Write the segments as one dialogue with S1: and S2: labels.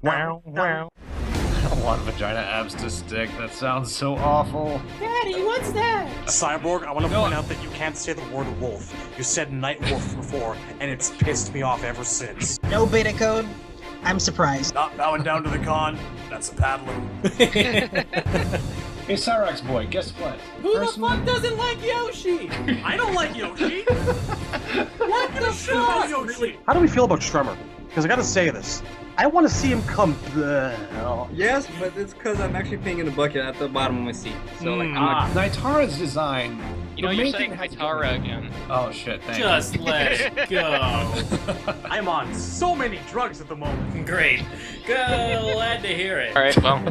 S1: Wow, wow. I don't want vagina abs to stick. That sounds so awful.
S2: Daddy, what's that?
S3: Cyborg, I want to point out that you can't say the word wolf. You said night wolf before, and it's pissed me off ever since.
S4: No beta code? I'm surprised.
S3: Not bowing down to the con, that's a paddling.
S1: Hey, Cyrax boy, guess what?
S2: Who the fuck doesn't like Yoshi?
S3: I don't like Yoshi!
S2: What the fuck?
S3: Yoshi!
S5: How do we feel about Tremor? Because I gotta say this. I want to see him come.
S6: Yes, but it's because I'm actually peeing in a bucket at the bottom of my seat. So, like,
S1: Nitara's design.
S7: You know, you're saying Nitara again.
S1: Oh shit, thank
S2: Just let it go.
S3: I'm on so many drugs at the moment.
S2: Great. Glad to hear it.
S7: Alright, well,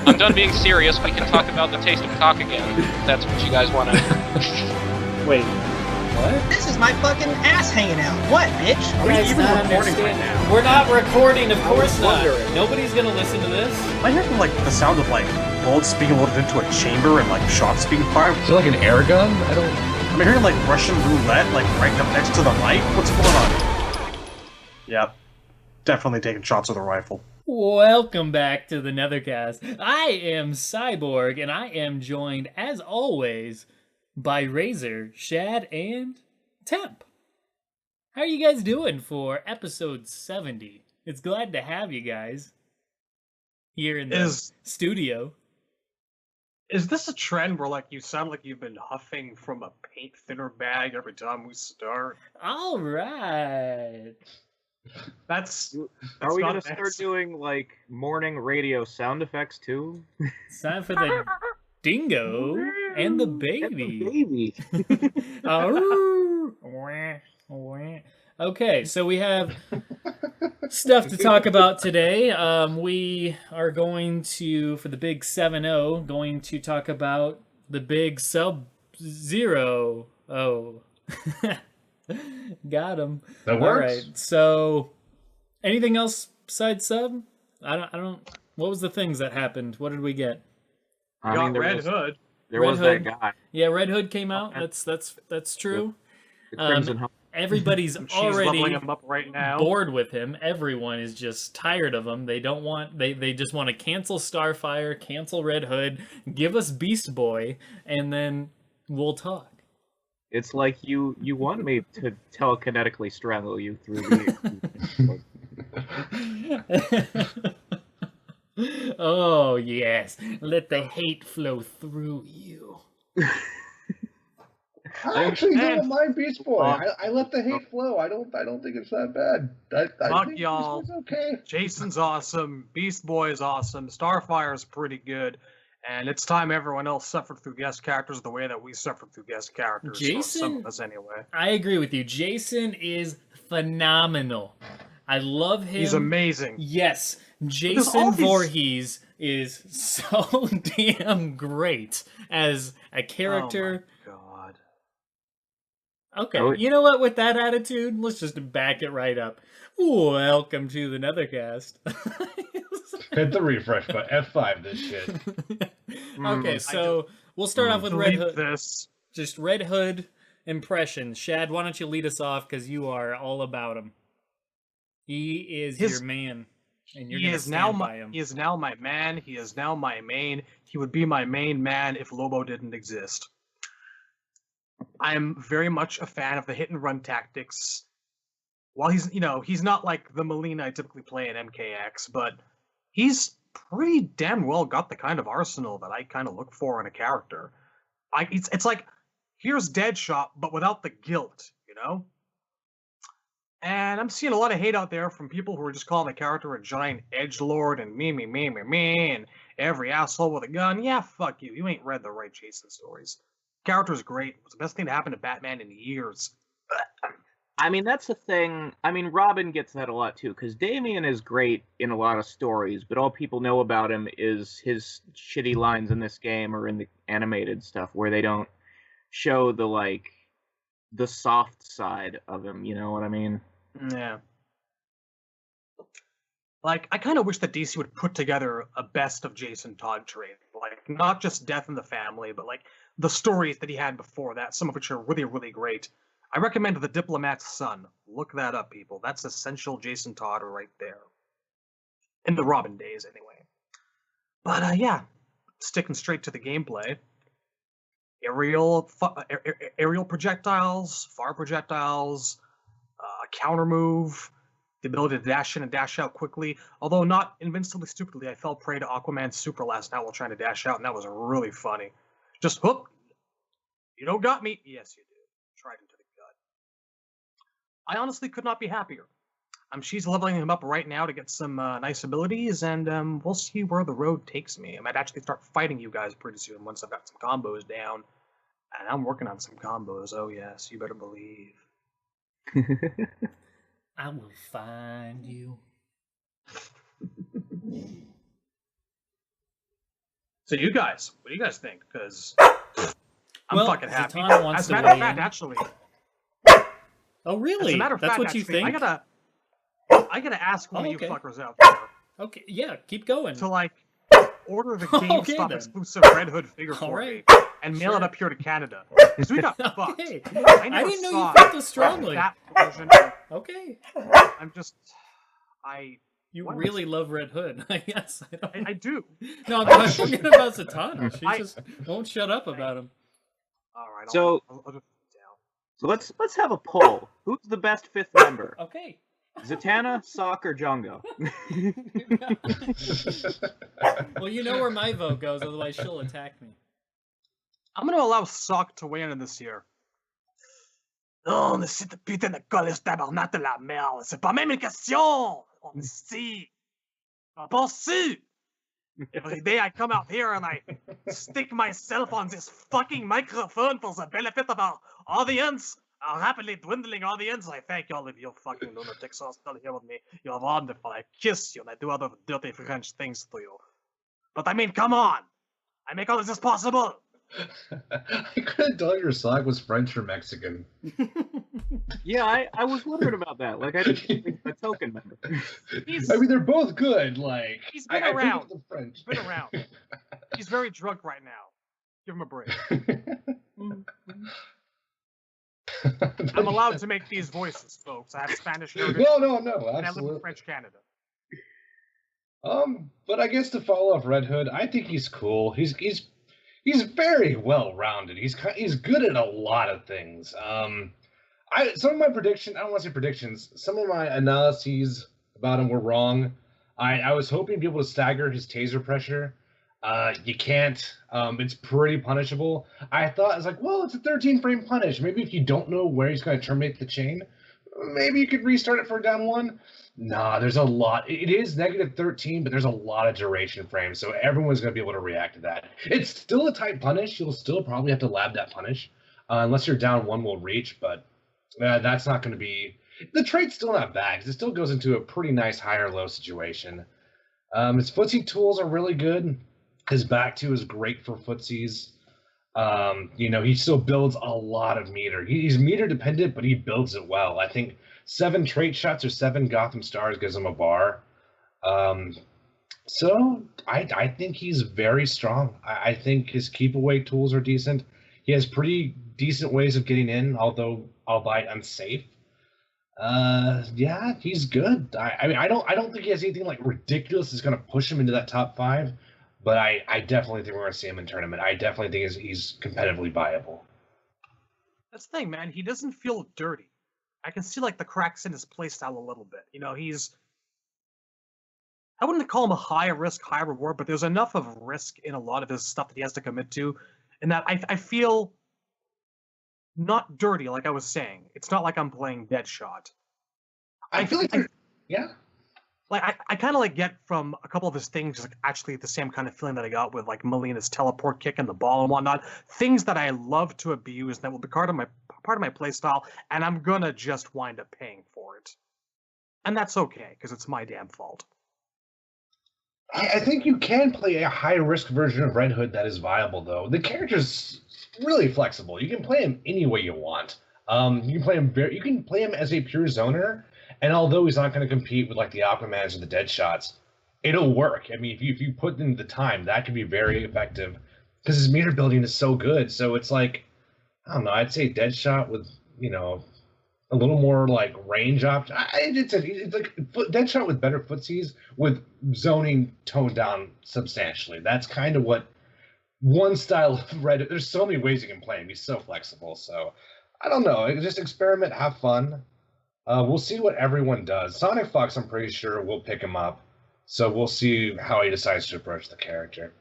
S7: I'm done being serious. We can talk about the taste of cock again. If that's what you guys want to.
S5: Wait.
S1: What?
S4: This is my fucking ass hanging out. What, bitch?
S3: Are we
S2: Guys,
S3: even
S2: not
S3: recording right
S2: understand-
S3: now?
S2: We're not recording, of course not.
S6: wondering.
S2: Nobody's gonna listen to this.
S5: I hear like the sound of like bullets being loaded into a chamber and like shots being fired.
S1: Is it like an air gun? I don't.
S5: I'm hearing like Russian roulette like right up next to the mic. What's going on? Yep. Definitely taking shots with a rifle.
S2: Welcome back to the Nethercast. I am Cyborg, and I am joined, as always, by Razor, Shad, and Temp. How are you guys doing for episode 70? It's glad to have you guys here in the studio.
S5: Is this a trend where like you sound like you've been huffing from a paint thinner bag every time we start?
S2: All right.
S5: That's
S6: are we
S5: not
S6: gonna
S5: bad.
S6: start doing like morning radio sound effects too?
S2: It's time for the dingo and the baby.
S6: Baby.
S2: Oh. Wah, wah. Okay, so we have stuff to talk about today. We are going to, for the big 7-0, going to talk about the big Sub-Zero. Oh. Got him.
S1: That
S2: All
S1: works.
S2: right, so anything else besides Sub? I don't. What was the things that happened? What did we get?
S6: I mean, there was,
S5: Hood.
S6: there
S2: Red
S6: was
S2: Hood.
S6: that guy.
S2: Yeah, Red Hood came out. That's true.
S6: The Crimson Home.
S2: Everybody's
S5: She's leveling
S2: already
S5: him up right now.
S2: bored with him. Everyone is just tired of him. They don't want. They just want to cancel Starfire, cancel Red Hood, give us Beast Boy, and then we'll talk.
S6: It's like you want me to telekinetically strangle you through the.
S2: Oh yes, let the hate flow through you.
S8: I actually don't mind Beast Boy. I let the hate flow. I don't think it's that bad. I
S5: Fuck
S8: think
S5: y'all.
S8: Beast Boy's okay.
S5: Jason's awesome. Beast Boy is awesome. Starfire's pretty good. And it's time everyone else suffered through guest characters the way that we suffered through guest characters. Or some
S2: Jason?
S5: of us anyway.
S2: I agree with you. Jason is phenomenal. I love him.
S5: He's amazing.
S2: Yes,
S5: all
S2: Jason
S5: these-
S2: Voorhees is so damn great as a character.
S5: Oh my god.
S2: Okay,
S6: Oh,
S2: you know what? With that attitude, let's just back it right up. Welcome to the Nethercast.
S8: Hit the refresh button. F5 this shit.
S2: Okay, so we'll start off with Red
S5: Delete
S2: Hood.
S5: this.
S2: Just Red Hood impressions. Shad, why don't you lead us off because you are all about him. He is
S5: His-
S2: your man, and you're
S5: He
S2: gonna
S5: is now
S2: stand by
S5: my
S2: him.
S5: he is now my man. He is now my main. He would be my main man if Lobo didn't exist. I am very much a fan of the hit and run tactics. While he's not like the Molina I typically play in MKX, but he's pretty damn well got the kind of arsenal that I kind of look for in a character. It's like here's Deadshot, but without the guilt, you know. And I'm seeing a lot of hate out there from people who are just calling the character a giant edgelord and me, and every asshole with a gun. Yeah, fuck you. You ain't read the right Jason stories. Character's great. It's the best thing to happen to Batman in years.
S6: I mean, that's the thing. I mean, Robin gets that a lot too, because Damian is great in a lot of stories, but all people know about him is his shitty lines in this game or in the animated stuff where they don't show the soft side of him. You know what I mean?
S5: Yeah. Like, I kind of wish that DC would put together a best of Jason Todd trade. Like, not just Death in the Family, but like the stories that he had before that, some of which are really, really great. I recommend The Diplomat's Son. Look that up, people. That's essential Jason Todd right there. In the Robin days, anyway. But yeah, sticking straight to the gameplay. Aerial projectiles, fire projectiles, counter move, the ability to dash in and dash out quickly. Although not invincibly stupidly, I fell prey to Aquaman's super last night while trying to dash out, and that was really funny. Just whoop. You don't got me. Yes, you do. Tried into the gut. I honestly could not be happier. She's leveling him up right now to get some nice abilities, and we'll see where the road takes me. I might actually start fighting you guys pretty soon once I've got some combos down. And I'm working on some combos. Oh yes, you better believe.
S2: I will find you.
S5: So you guys, what do you guys think? Because I'm
S2: Well,
S5: fucking happy.
S2: Zatanna wants
S5: As a
S2: to
S5: matter of
S2: weigh
S5: fact,
S2: in.
S5: actually,
S2: Oh, really?
S5: as a matter of
S2: That's
S5: fact,
S2: what you
S5: actually,
S2: think?
S5: I gotta ask one
S2: Oh,
S5: of
S2: okay.
S5: you fuckers out there
S2: Okay, yeah, keep going.
S5: to like order the
S2: Okay,
S5: GameStop
S2: then.
S5: exclusive Red Hood figure
S2: All
S5: for
S2: right.
S5: me and mail it
S2: Sure.
S5: up here to Canada. Because we got fucked.
S2: Okay.
S5: I
S2: I
S5: never
S2: didn't know
S5: saw
S2: you felt this strongly.
S5: that version. Of,
S2: Okay.
S5: I'm just,
S2: You
S5: What?
S2: really love Red Hood. I guess.
S5: I do.
S2: No, I'm talking about Zatanna. She
S5: I-
S2: just won't shut up about him.
S5: All right.
S6: So-
S5: I'll just down.
S6: So let's have a poll. Who's the best fifth member?
S2: Okay.
S6: Zatanna, Sock, or Jungo?
S2: Well, you know where my vote goes, otherwise she'll attack me.
S5: I'm going to allow Sock to weigh in this year. Non, mais c'est putain de colle tabarnak de la merde. C'est pas même une question. On est ici. Pas pensé. Every day I come out here and I stick myself on this fucking microphone for the benefit of our audience, our rapidly dwindling audience. I thank all of you fucking lunatics who are still here with me. You're wonderful. I kiss you and I do other dirty French things to you. But I mean, come on. I make all of this possible.
S8: I couldn't tell your sock was French or Mexican.
S6: Yeah, I was wondering about that. Like, I didn't think a token member.
S5: He's,
S8: I mean, they're both good. Like,
S5: He's been
S8: I think
S5: around.
S8: it's the French.
S5: he's been around. He's very drunk right now. Give him a break. I'm allowed to make these voices, folks. I have Spanish heritage
S8: No,
S5: and I live in
S8: absolutely.
S5: French Canada.
S8: But I guess to follow up Red Hood, I think he's cool. He's very well rounded. He's good at a lot of things. Some of my predictions, I don't want to say predictions, some of my analyses about him were wrong. I was hoping to be able to stagger his taser pressure. You can't. It's pretty punishable. I thought, I was like, well, it's a 13 frame punish. Maybe if you don't know where he's going to terminate the chain, maybe you could restart it for down one. Nah, there's a lot. It is negative 13, but there's a lot of duration frames, so everyone's going to be able to react to that. It's still a tight punish. You'll still probably have to lab that punish, unless your down one will reach, but that's not going to be... The trait's still not bad, because it still goes into a pretty nice higher-low situation. His footsie tools are really good. His back two is great for footsies. He still builds a lot of meter. He's meter dependent, but he builds it well. I think 7 trait shots or 7 Gotham Stars gives him a bar. So I think he's very strong. I think his keep away tools are decent. He has pretty decent ways of getting in, although albeit unsafe. Yeah, he's good. I mean, I don't think he has anything like ridiculous that's going to push him into that top 5. But I definitely think we're going to see him in tournament. I definitely think he's competitively viable.
S5: That's the thing, man. He doesn't feel dirty. I can see like the cracks in his playstyle a little bit. I wouldn't call him a high risk, high reward, but there's enough of risk in a lot of his stuff that he has to commit to, and that I feel not dirty, like I was saying. It's not like I'm playing Deadshot.
S8: I feel like, yeah.
S5: Like I kind of like get from a couple of his things, like actually the same kind of feeling that I got with like Melina's teleport kick and the ball and whatnot. Things that I love to abuse that will be part of my play style, and I'm gonna just wind up paying for it, and that's okay because it's my damn fault.
S8: I think you can play a high-risk version of Red Hood that is viable, though. The character's really flexible. You can play him any way you want. You can play him as a pure zoner, and although he's not going to compete with like the Aquamans or the Deadshots, it'll work. I mean, if you put in the time, that can be very effective because his meter building is so good. So it's like, I don't know, I'd say Deadshot with a little more like range option. It's like Deadshot with better footsies, with zoning toned down substantially. That's kind of what one style of Red. There's so many ways you can play him. He's so flexible. So I don't know. Just experiment, have fun. We'll see what everyone does. Sonic Fox, I'm pretty sure, will pick him up. So we'll see how he decides to approach the character.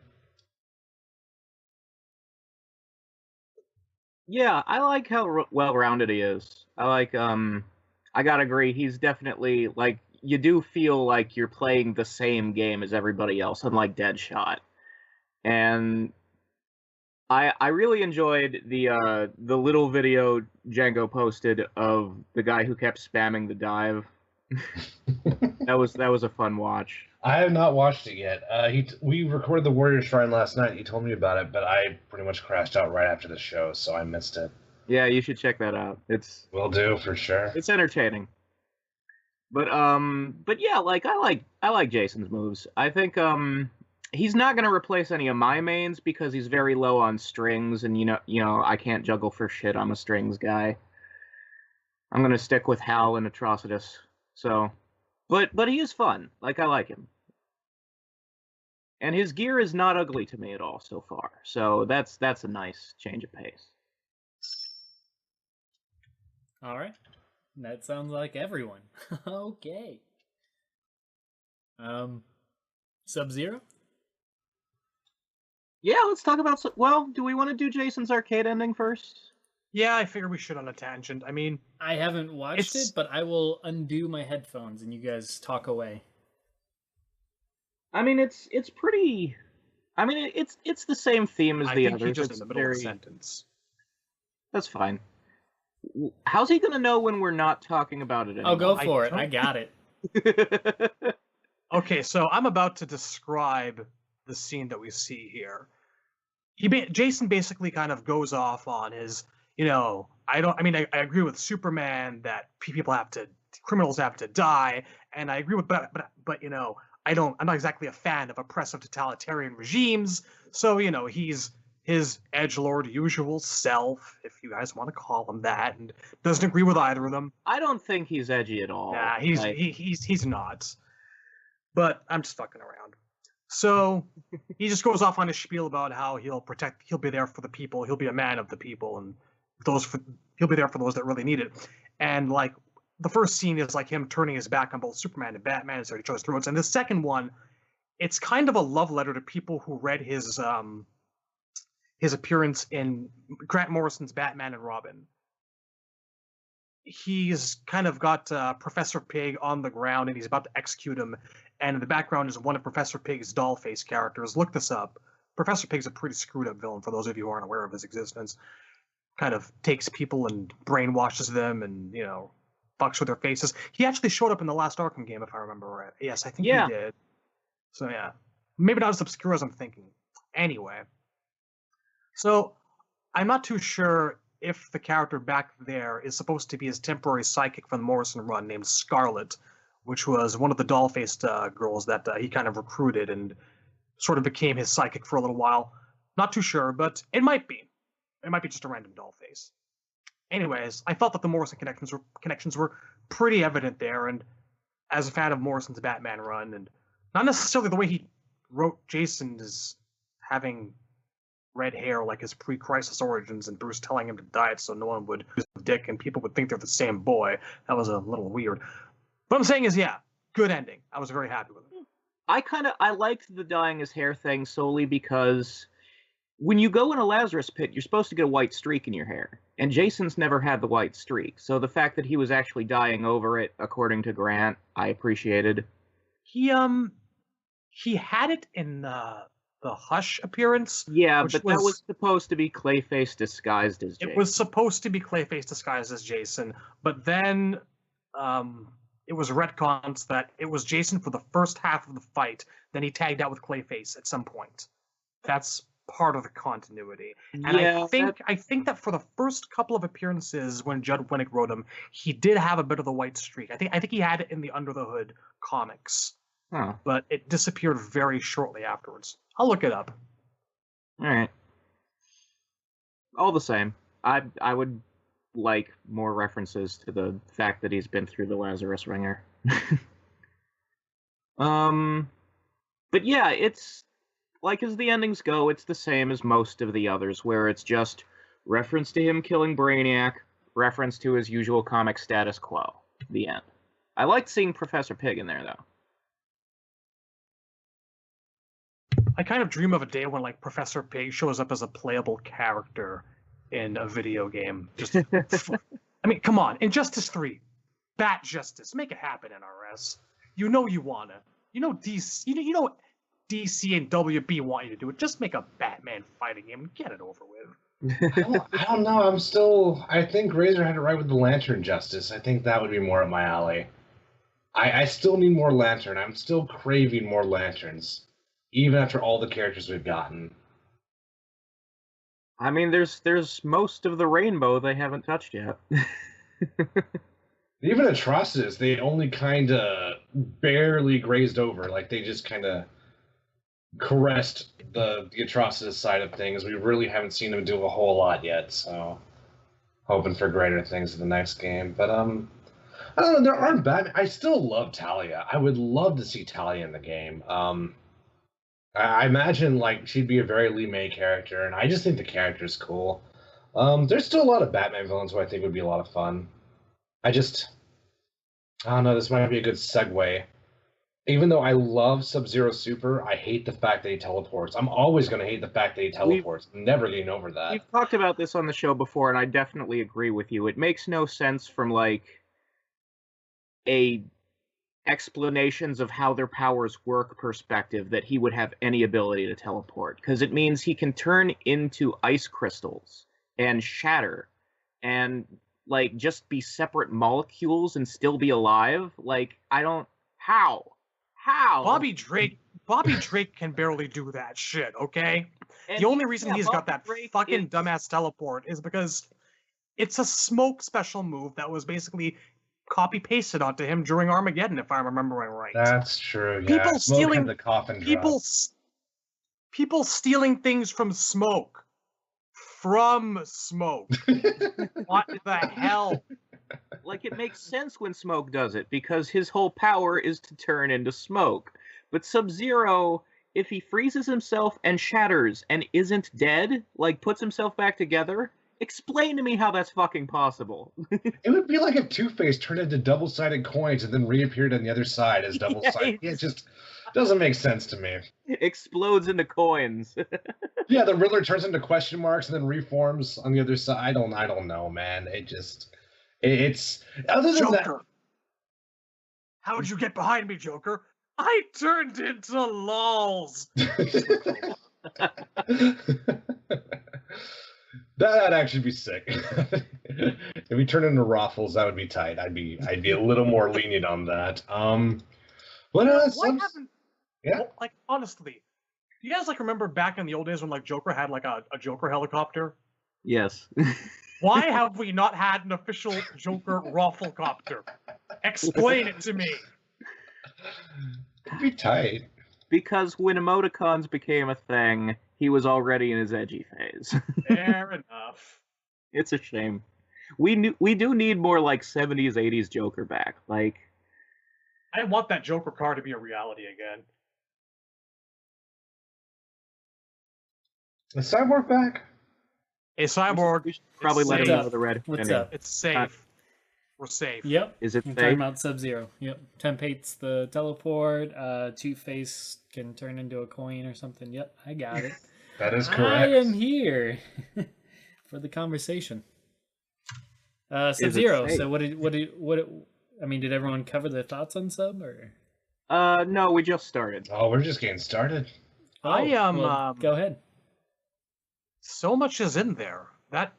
S6: Yeah, I like how well-rounded he is. I like, I gotta agree, he's definitely, like, you do feel like you're playing the same game as everybody else, unlike Deadshot. And I really enjoyed the little video Django posted of the guy who kept spamming the dive. That was a fun watch.
S8: I have not watched it yet. We recorded the Warrior Shrine last night. He told me about it, but I pretty much crashed out right after the show, so I missed it.
S6: Yeah, you should check that out.
S8: Will do for sure.
S6: It's entertaining. But yeah, like I like Jason's moves. I think he's not gonna replace any of my mains because he's very low on strings, and you know I can't juggle for shit. I'm a strings guy. I'm gonna stick with Hal and Atrocitus. So, but he is fun. Like, I like him. And his gear is not ugly to me at all so far. So that's a nice change of pace.
S2: All right. That sounds like everyone. Okay. Sub-Zero?
S6: Yeah, let's talk about... Well, do we want to do Jason's arcade ending first?
S5: Yeah, I figure we should on a tangent. I mean,
S2: I haven't watched it, but I will undo my headphones and you guys talk away.
S6: I mean, it's pretty... I mean, it's the same theme as the others.
S5: He just
S6: it's
S5: in the middle of a sentence.
S6: That's fine. How's he gonna know when we're not talking about it anymore?
S2: Oh, go for it. I got it.
S5: Okay, so I'm about to describe the scene that we see here. Jason basically kind of goes off on his, I agree with Superman that criminals have to die, and I agree with, but I'm not exactly a fan of oppressive totalitarian regimes. So, he's his edgelord usual self, if you guys want to call him that, and doesn't agree with either of them.
S6: I don't think he's edgy at all.
S5: Nah, he's not. But I'm just fucking around. So he just goes off on his spiel about how he'll be there for the people, he'll be a man of the people, and he'll be there for those that really need it. And like the first scene is like him turning his back on both Superman and Batman, so he chose throats. And the second one, it's kind of a love letter to people who read his appearance in Grant Morrison's Batman and Robin. He's kind of got Professor Pig on the ground, and he's about to execute him. And in the background is one of Professor Pig's doll-face characters. Look this up. Professor Pig's a pretty screwed-up villain, for those of you who aren't aware of his existence. Kind of takes people and brainwashes them and, fucks with their faces. He actually showed up in the last Arkham game, if I remember right. Yes, I think he did. So, yeah. Maybe not as obscure as I'm thinking. Anyway. So, I'm not too sure if the character back there is supposed to be his temporary sidekick from the Morrison run named Scarlet, which was one of the doll-faced girls that he kind of recruited and sort of became his sidekick for a little while. Not too sure, but it might be. It might be just a random doll face. Anyways, I felt that the Morrison connections were pretty evident there, and as a fan of Morrison's Batman run, and not necessarily the way he wrote Jason as having red hair like his pre-crisis origins and Bruce telling him to diet so no one would use a dick and people would think they're the same boy. That was a little weird. What I'm saying is, yeah, good ending. I was very happy with it.
S6: I liked the dyeing his hair thing solely because when you go in a Lazarus pit, you're supposed to get a white streak in your hair. And Jason's never had the white streak. So the fact that he was actually dyeing over it, according to Grant, I appreciated.
S5: He had it in the Hush appearance.
S6: Yeah, but that was supposed to be Clayface disguised as Jason.
S5: It was supposed to be Clayface disguised as Jason, but then it was retcons that it was Jason for the first half of the fight, then he tagged out with Clayface at some point. That's part of the continuity. And yeah, I think that for the first couple of appearances when Judd Winnick wrote him, he did have a bit of the white streak. I think he had it in the Under the Hood comics.
S6: Huh.
S5: But it disappeared very shortly afterwards. I'll look it up.
S6: All right. All the same, I would like more references to the fact that he's been through the Lazarus Ringer. But yeah, it's like as the endings go, it's the same as most of the others, where it's just reference to him killing Brainiac, reference to his usual comic status quo. The end. I liked seeing Professor Pig in there, though.
S5: I kind of dream of a day when like Professor Pig shows up as a playable character in a video game. Just, I mean, come on, Injustice 3, Bat Justice, make it happen, NRS. You know you wanna. You know DC. You know DC and WB want you to do it. Just make a Batman fighting game and get it over with.
S8: I don't know. I think Razor had it right with the Lantern Justice. I think that would be more up my alley. I still need more Lantern. I'm still craving more Lanterns, even after all the characters we've gotten.
S6: I mean, there's most of the rainbow they haven't touched yet.
S8: Even Atrocitus, they only kind of barely grazed over. Like, they just kind of caressed the Atrocitus side of things. We really haven't seen them do a whole lot yet, so hoping for greater things in the next game. But, I don't know, there aren't bad... I still love Talia. I would love to see Talia in the game. I imagine, like, she'd be a very Lee May character, and I just think the character's cool. There's still a lot of Batman villains who I think would be a lot of fun. I don't know, this might be a good segue. Even though I love Sub-Zero Super, I hate the fact that he teleports. I'm always going to hate the fact that he teleports. I'm never getting over that.
S6: We've talked about this on the show before, and I definitely agree with you. It makes no sense from, like, a explanations of how their powers work perspective that he would have any ability to teleport. Because it means he can turn into ice crystals and shatter and, like, just be separate molecules and still be alive. Like, I don't... How?
S5: Bobby Drake can barely do that shit, okay?
S6: And
S5: the only reason he's got that
S6: Drake
S5: fucking
S6: is-
S5: dumbass teleport is because it's a smoke special move that was basically copy-pasted onto him during Armageddon, if I'm remembering right.
S8: That's true, yeah.
S5: People
S8: Smoke
S5: stealing-
S8: had the coffin
S5: People stealing things from smoke. From smoke. What the hell?
S6: Like, it makes sense when Smoke does it, because his whole power is to turn into smoke. But Sub-Zero, if he freezes himself and shatters and isn't dead, like, puts himself back together, explain to me how that's fucking possible.
S8: It would be like if Two-Face turned into double-sided coins and then reappeared on the other side as double-sided. Yeah, it just doesn't make sense to me.
S6: Explodes into coins.
S8: Yeah, the Riddler turns into question marks and then reforms on the other side. I don't know, man. It's other than that.
S5: Joker. How'd you get behind me, Joker? I turned into lols.
S8: That'd actually be sick. If we turn into Raffles, that would be tight. I'd be a little more lenient on that. What
S5: happened?
S8: Yeah.
S5: Well, like, honestly, you guys like remember back in the old days when like Joker had like a Joker helicopter?
S6: Yes.
S5: Why have we not had an official Joker Rafflecopter? Explain it to me.
S8: It'd be tight.
S6: Because when emoticons became a thing, he was already in his edgy phase.
S5: Fair enough.
S6: It's a shame. We do need more like 70s, 80s Joker back. Like,
S5: I want that Joker car to be a reality again.
S8: Is Cyborg back?
S5: Hey, Cyborg.
S6: we should probably let him
S2: safe.
S6: know the red.
S2: What's
S6: anyway.
S2: up?
S5: It's safe. We're safe.
S2: Yep.
S6: Is it
S2: I'm
S6: safe?
S2: talking about Sub-Zero. Yep. Temp hates the teleport. Two-Face can turn into a coin or something. Yep, I got it.
S8: That is correct.
S2: I am here for the conversation. Sub-Zero.
S6: safe?
S2: So what? I mean, did everyone cover their thoughts on Sub or?
S6: No, we just started.
S8: Oh, we're just getting started.
S2: Well, go ahead.
S5: So much is in there that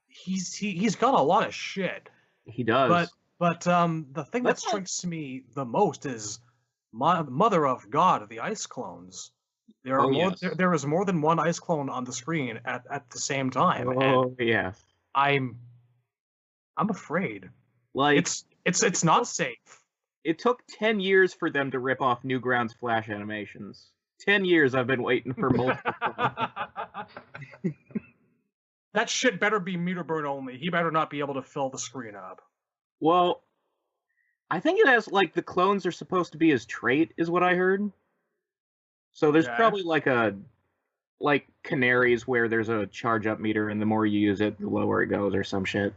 S5: he's got a lot of shit.
S6: He does.
S5: But the thing that
S6: Let's not-
S5: strikes me the most is Mother of God, the ice clones. There are more.
S6: Yes.
S5: There is more than one ice clone on the screen at the same time. And
S6: Oh, yes.
S5: I'm afraid.
S6: Like,
S5: It's not safe.
S6: it took 10 years for them to rip off Newgrounds Flash animations. 10 years I've been waiting for multiple.
S5: That shit better be meter burn only. He better not be able to fill the screen up.
S6: Well, I think it has like the clones are supposed to be his trait, is what I heard. So there's
S5: Okay.
S6: probably like canaries where there's a charge up meter, and the more you use it, the lower it goes, or some shit.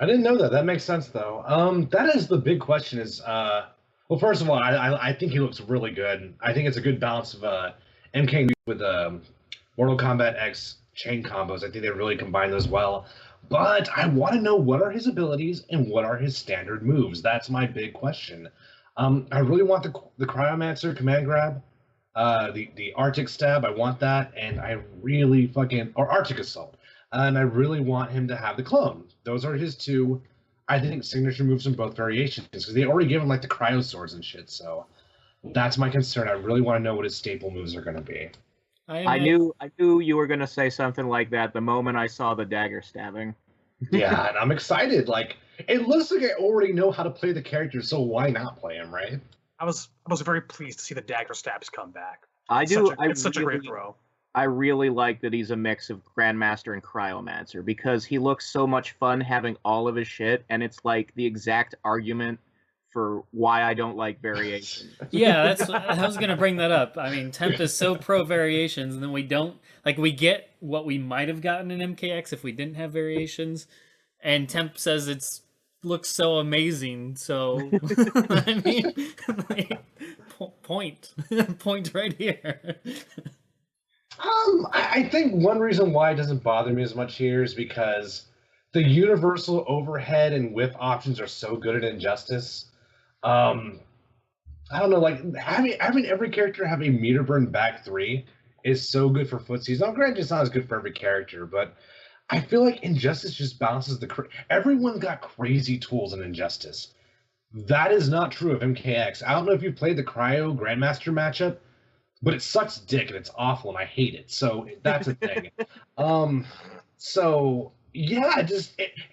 S8: I didn't know that. That makes sense, though. That is the big question. Well, first of all, I think he looks really good. I think it's a good balance of MK with Mortal Kombat X chain combos. I think they really combine those well. But I want to know, what are his abilities and what are his standard moves? That's my big question. I really want the Cryomancer command grab, the Arctic stab. I want that, and I really or Arctic assault. And I really want him to have the clone. Those are his two, I think, signature moves in both variations, because they already gave him like the cryo swords and shit. So that's my concern. I really want to know what his staple moves are going to be.
S6: I knew you were gonna say something like that the moment I saw the dagger stabbing.
S8: Yeah, and I'm excited. Like, it looks like I already know how to play the character, so why not play him, right?
S5: I was very pleased to see the dagger stabs come back.
S6: It's
S5: such a great throw.
S6: I really like that he's a mix of Grandmaster and Cryomancer, because he looks so much fun having all of his shit, and it's like the exact argument for why I don't like variations.
S2: Yeah, I was gonna bring that up. I mean, Temp is so pro variations, and then we don't we get what we might have gotten in MKX if we didn't have variations, and Temp says it's looks so amazing. So I mean, point right here.
S8: I think one reason why it doesn't bother me as much here is because the universal overhead and whip options are so good at Injustice. I don't know, like having every character have a meter burn back 3 is so good for footsies. Now, granted, it's not as good for every character, but I feel like Injustice just balances everyone got crazy tools in Injustice. That is not true of MKX. I don't know if you played the Cryo Grandmaster matchup, but it sucks dick and it's awful and I hate it. So that's a thing. So yeah,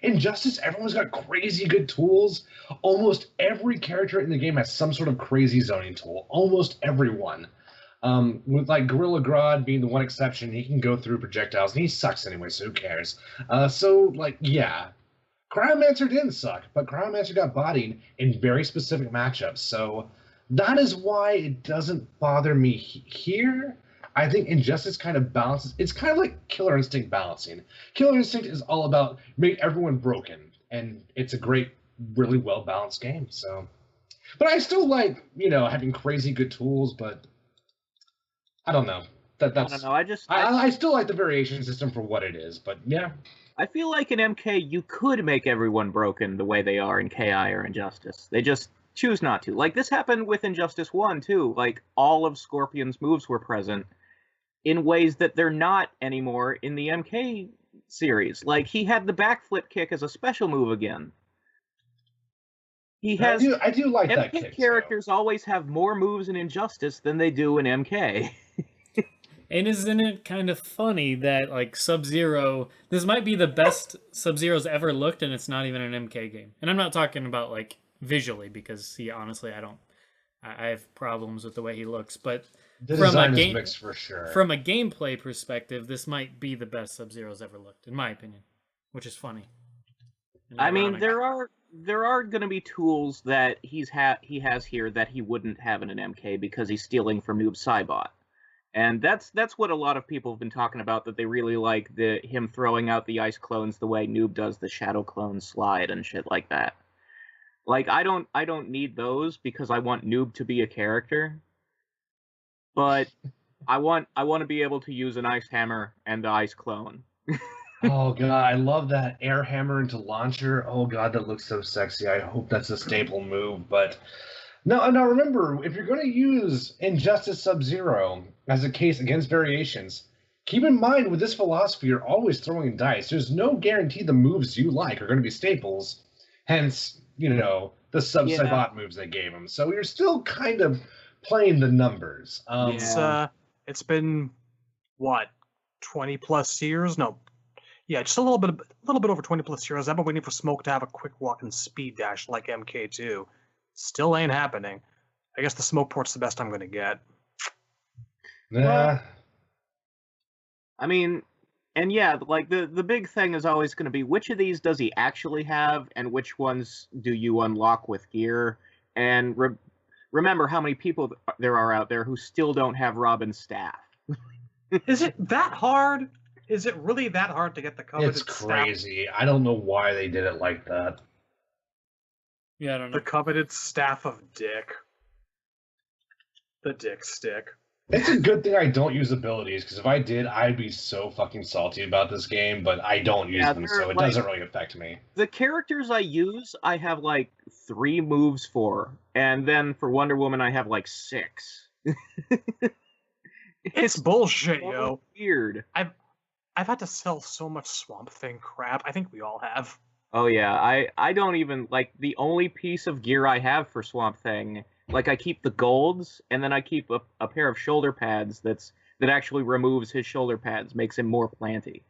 S8: Injustice, everyone's got crazy good tools. Almost every character in the game has some sort of crazy zoning tool. Almost everyone. With like Gorilla Grodd being the one exception, he can go through projectiles and he sucks anyway, so who cares? So like, yeah. Cryomancer didn't suck, but Cryomancer got bodied in very specific matchups. So that is why it doesn't bother me here. I think Injustice kind of balances. It's kind of like Killer Instinct balancing. Killer Instinct is all about make everyone broken, and it's a great, really well balanced game. So, but I still like having crazy good tools. But I don't know. That's
S6: I don't know.
S8: I still like the variation system for what it is. But yeah,
S6: I feel like in MK you could make everyone broken the way they are in KI or Injustice. They just choose not to. Like this happened with Injustice 1 too. Like all of Scorpion's moves were present in ways that they're not anymore in the MK series. Like he had the backflip kick as a special move again. He has.
S8: I do like
S6: MK
S8: that kick.
S6: Characters always have more moves in Injustice than they do in MK.
S2: And isn't it kind of funny that like Sub-Zero, this might be the best Sub-Zero's ever looked, and it's not even an MK game. And I'm not talking about like visually, because honestly, I have problems with the way he looks. But
S8: the design is mixed for sure.
S2: From a gameplay perspective, this might be the best Sub-Zero's ever looked, in my opinion, which is funny.
S6: I mean, there are going to be tools that he has here that he wouldn't have in an MK because he's stealing from Noob Saibot. And that's what a lot of people have been talking about, that they really like him throwing out the ice clones the way Noob does the shadow clone slide and shit like that. Like I don't need those because I want Noob to be a character. But I want to be able to use an ice hammer and the ice clone.
S8: Oh god, I love that air hammer into launcher. Oh god, that looks so sexy. I hope that's a staple move, but now remember, if you're going to use Injustice Sub-Zero as a case against variations, keep in mind with this philosophy, you're always throwing dice. There's no guarantee the moves you like are going to be staples. Hence, the Sub-Saibot moves they gave him. So you're still kind of playing the numbers.
S5: It's been what, 20 plus years? No, yeah, just a little bit over 20 plus years. I've been waiting for Smoke to have a quick walk and speed dash like MK2. Still ain't happening. I guess the Smoke port's the best I'm gonna get.
S8: Nah.
S6: I mean, and yeah, like the big thing is always going to be which of these does he actually have, and which ones do you unlock with gear, and remember how many people there are out there who still don't have Robin's staff.
S5: Is it that hard? Is it really that hard to get the coveted
S8: It's
S5: staff?
S8: crazy. I don't know why they did it like that.
S2: Yeah, I don't know.
S5: The coveted staff of Dick. The Dick stick.
S8: It's a good thing I don't use abilities, because if I did, I'd be so fucking salty about this game, but I don't use them, so it doesn't really affect me.
S6: The characters I use, I have like 3 moves for, and then for Wonder Woman, I have like 6.
S5: It's bullshit,
S6: so
S5: yo.
S6: Weird.
S5: I've had to sell so much Swamp Thing crap. I think we all have.
S6: Oh yeah, I don't even, like, the only piece of gear I have for Swamp Thing, like, I keep the golds, and then I keep a pair of shoulder pads that actually removes his shoulder pads, makes him more planty.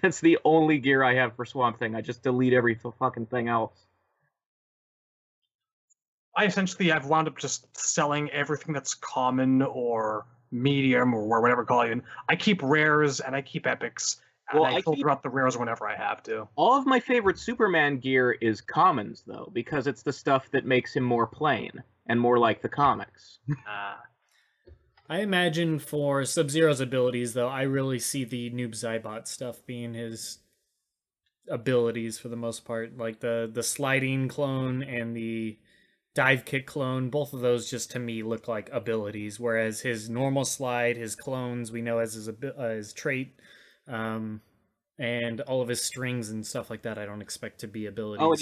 S6: That's the only gear I have for Swamp Thing. I just delete every fucking thing else.
S5: I've wound up just selling everything that's common or medium or whatever you call it. I keep rares and I keep epics. And
S6: Well,
S5: I
S6: I
S5: filter out the rares whenever I have to.
S6: All of my favorite Superman gear is commons, though, because it's the stuff that makes him more plain and more like the comics.
S2: I imagine for Sub-Zero's abilities, though, I really see the Noob Zybot stuff being his abilities for the most part. Like the sliding clone and the dive kick clone, both of those just to me look like abilities, whereas his normal slide, his clones, we know as his trait, and all of his strings and stuff like that, I don't expect to be abilities.
S6: Oh, and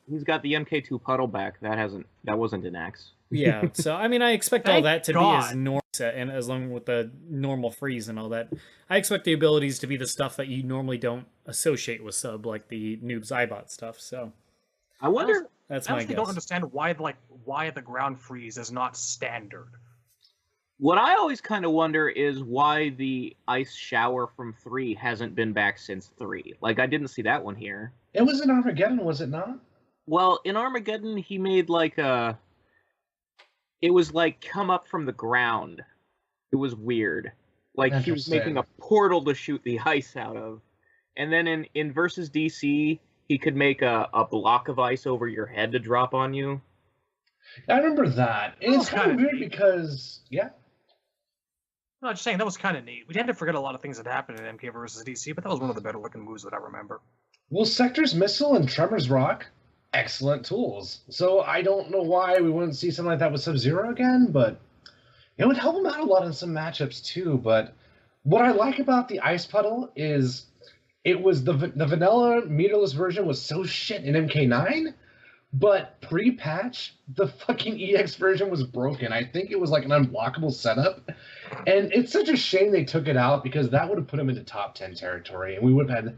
S6: he's got the MK2 puddle back. That wasn't an X.
S2: Yeah, so I mean, I expect all
S5: Thank
S2: that to be
S5: God.
S2: as normal set, and as long with the normal freeze and all that, I expect the abilities to be the stuff that you normally don't associate with sub, like the Noob Zybot stuff. So
S6: I wonder.
S2: that's
S5: I
S2: my
S5: honestly
S2: guess.
S5: don't understand why the ground freeze is not standard.
S6: What I always kind of wonder is why the ice shower from 3 hasn't been back since 3. Like, I didn't see that one here.
S8: It was in Armageddon, was it not?
S6: Well, in Armageddon, he made like it was like come up from the ground. It was weird. Like he was making a portal to shoot the ice out of. And then in versus DC, he could make a block of ice over your head to drop on you.
S8: I remember that. And it's kind of weird because, yeah.
S5: No, just saying, that was kind of neat. We tend to forget a lot of things that happened in MK versus DC, but that was one of the better looking moves that I remember.
S8: Well, Sector's Missile and Tremor's Rock, excellent tools. So I don't know why we wouldn't see something like that with Sub-Zero again, but it would help him out a lot in some matchups too. But what I like about the Ice Puddle is it was the vanilla meterless version was so shit in MK9, but pre-patch, the fucking EX version was broken. I think it was like an unblockable setup. And it's such a shame they took it out because that would have put him into top 10 territory and we would have had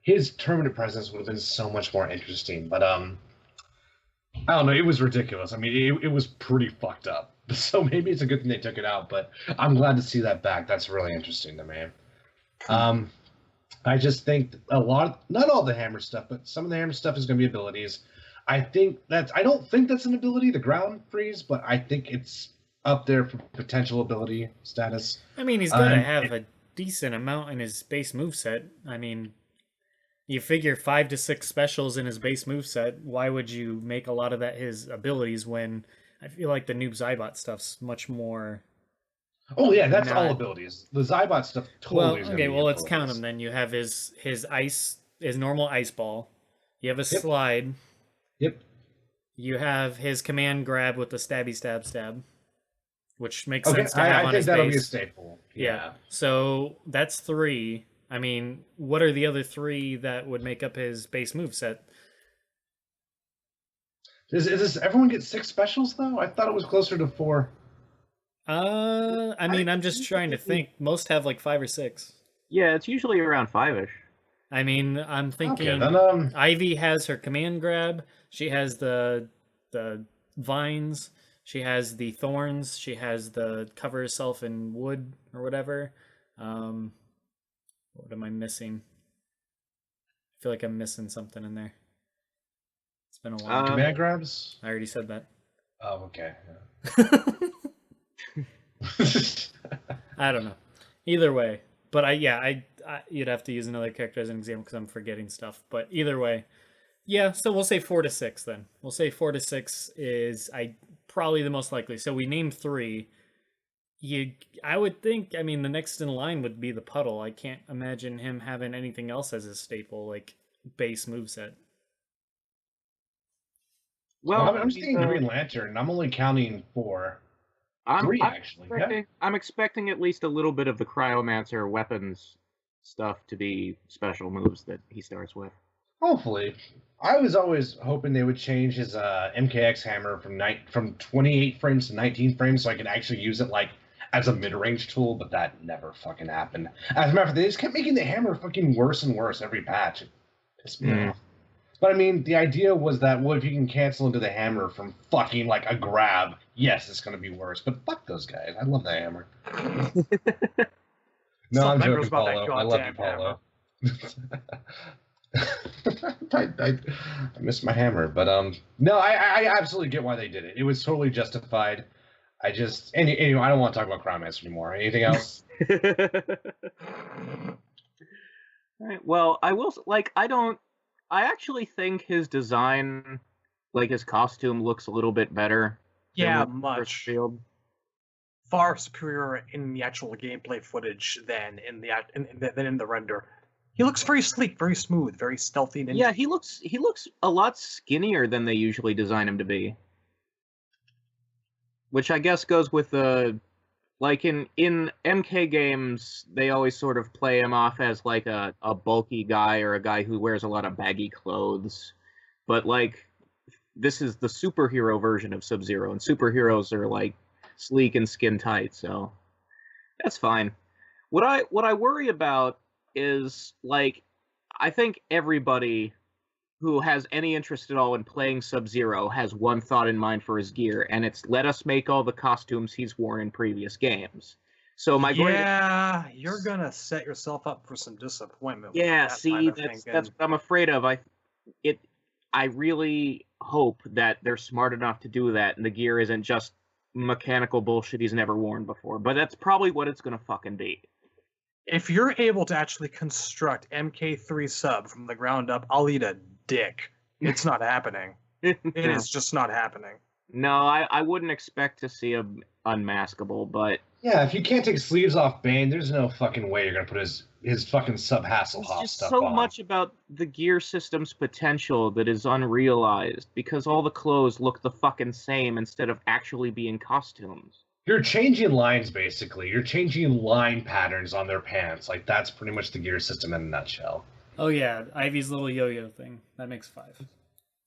S8: his tournament presence would have been so much more interesting. But I don't know, it was ridiculous. I mean, it was pretty fucked up. So maybe it's a good thing they took it out, but I'm glad to see that back. That's really interesting to me. I just think not all the Hammer stuff, but some of the Hammer stuff is going to be abilities. I don't think that's an ability, the ground freeze, but I think it's up there for potential ability status.
S2: I mean, he's got to have a decent amount in his base moveset. I mean, you figure 5 to 6 specials in his base moveset. Why would you make a lot of that his abilities when I feel like the Noob Zybot stuff's much more...
S8: Oh yeah, that's all abilities. The Zybot stuff totally is
S2: okay,
S8: be
S2: well, let's
S8: abilities.
S2: count them then. You have his normal ice ball. You have a slide.
S8: Yep.
S2: You have his command grab with the stabby stab, which makes sense to have on his base.
S8: I think that'll be a staple.
S2: Yeah. So that's 3. I mean, what are the other 3 that would make up his base moveset?
S8: Does everyone get 6 specials though? I thought it was closer to 4.
S2: I mean, I'm just trying to think. Most have like 5 or 6.
S6: Yeah, it's usually around 5-ish.
S2: I mean, I'm thinking
S8: Okay, then,
S2: Ivy has her command grab. She has the vines. She has the thorns. She has the cover herself in wood or whatever. What am I missing? I feel like I'm missing something in there. It's been a while.
S8: Command grabs?
S2: I already said that.
S8: Oh, okay.
S2: I don't know. Either way, but I you'd have to use another character as an example because I'm forgetting stuff. But either way, yeah. So we'll say 4 to 6 then. We'll say 4 to 6 is probably the most likely. So we named 3. I would think. I mean, the next in line would be the Puddle. I can't imagine him having anything else as his staple, like base moveset.
S8: Well, I'm just thinking Green Lantern. I'm only counting 4. 3 actually.
S6: I'm expecting at least a little bit of the Cryomancer weapons stuff to be special moves that he starts with.
S8: Hopefully. I was always hoping they would change his MKX hammer from 28 frames to 19 frames so I could actually use it like as a mid-range tool, but that never fucking happened. As a matter of fact, they just kept making the hammer fucking worse and worse every patch. It pissed me off. But I mean, the idea was that, well, if you can cancel into the hammer from fucking like a grab, yes, it's going to be worse. But fuck those guys. I love the hammer. No, I'm joking, Paulo. I love you, Paulo. I miss my hammer, but no, I absolutely get why they did it. It was totally justified. Anyway, I don't want to talk about Cryomancer anymore. Anything else?
S6: All right, well, I actually think his design, like his costume, looks a little bit better.
S5: Yeah, much. Far superior in the actual gameplay footage than in the render. He looks very sleek, very smooth, very stealthy.
S6: Yeah, he looks a lot skinnier than they usually design him to be. Which I guess goes with the, like in MK games, they always sort of play him off as like a bulky guy or a guy who wears a lot of baggy clothes. But like, this is the superhero version of Sub-Zero, and superheroes are like sleek and skin tight, so that's fine. What I worry about is, like, I think everybody who has any interest at all in playing Sub-Zero has one thought in mind for his gear, and it's let us make all the costumes he's worn in previous games. So
S5: you're gonna set yourself up for some disappointment.
S6: Yeah, see, that's what I'm afraid of. I really hope that they're smart enough to do that, and the gear isn't just mechanical bullshit he's never worn before. But that's probably what it's gonna fucking be.
S5: If you're able to actually construct MK3 sub from the ground up, I'll eat a dick. It's not happening. It is just not happening.
S6: No, I wouldn't expect to see him unmaskable, but...
S8: Yeah, if you can't take sleeves off Bane, there's no fucking way you're going to put his fucking sub-Hasselhoff stuff on.
S6: There's just so much about the gear system's potential that is unrealized, because all the clothes look the fucking same instead of actually being costumes.
S8: You're changing lines, basically. You're changing line patterns on their pants. Like, that's pretty much the gear system in a nutshell.
S2: Oh yeah, Ivy's little yo-yo thing. That makes 5.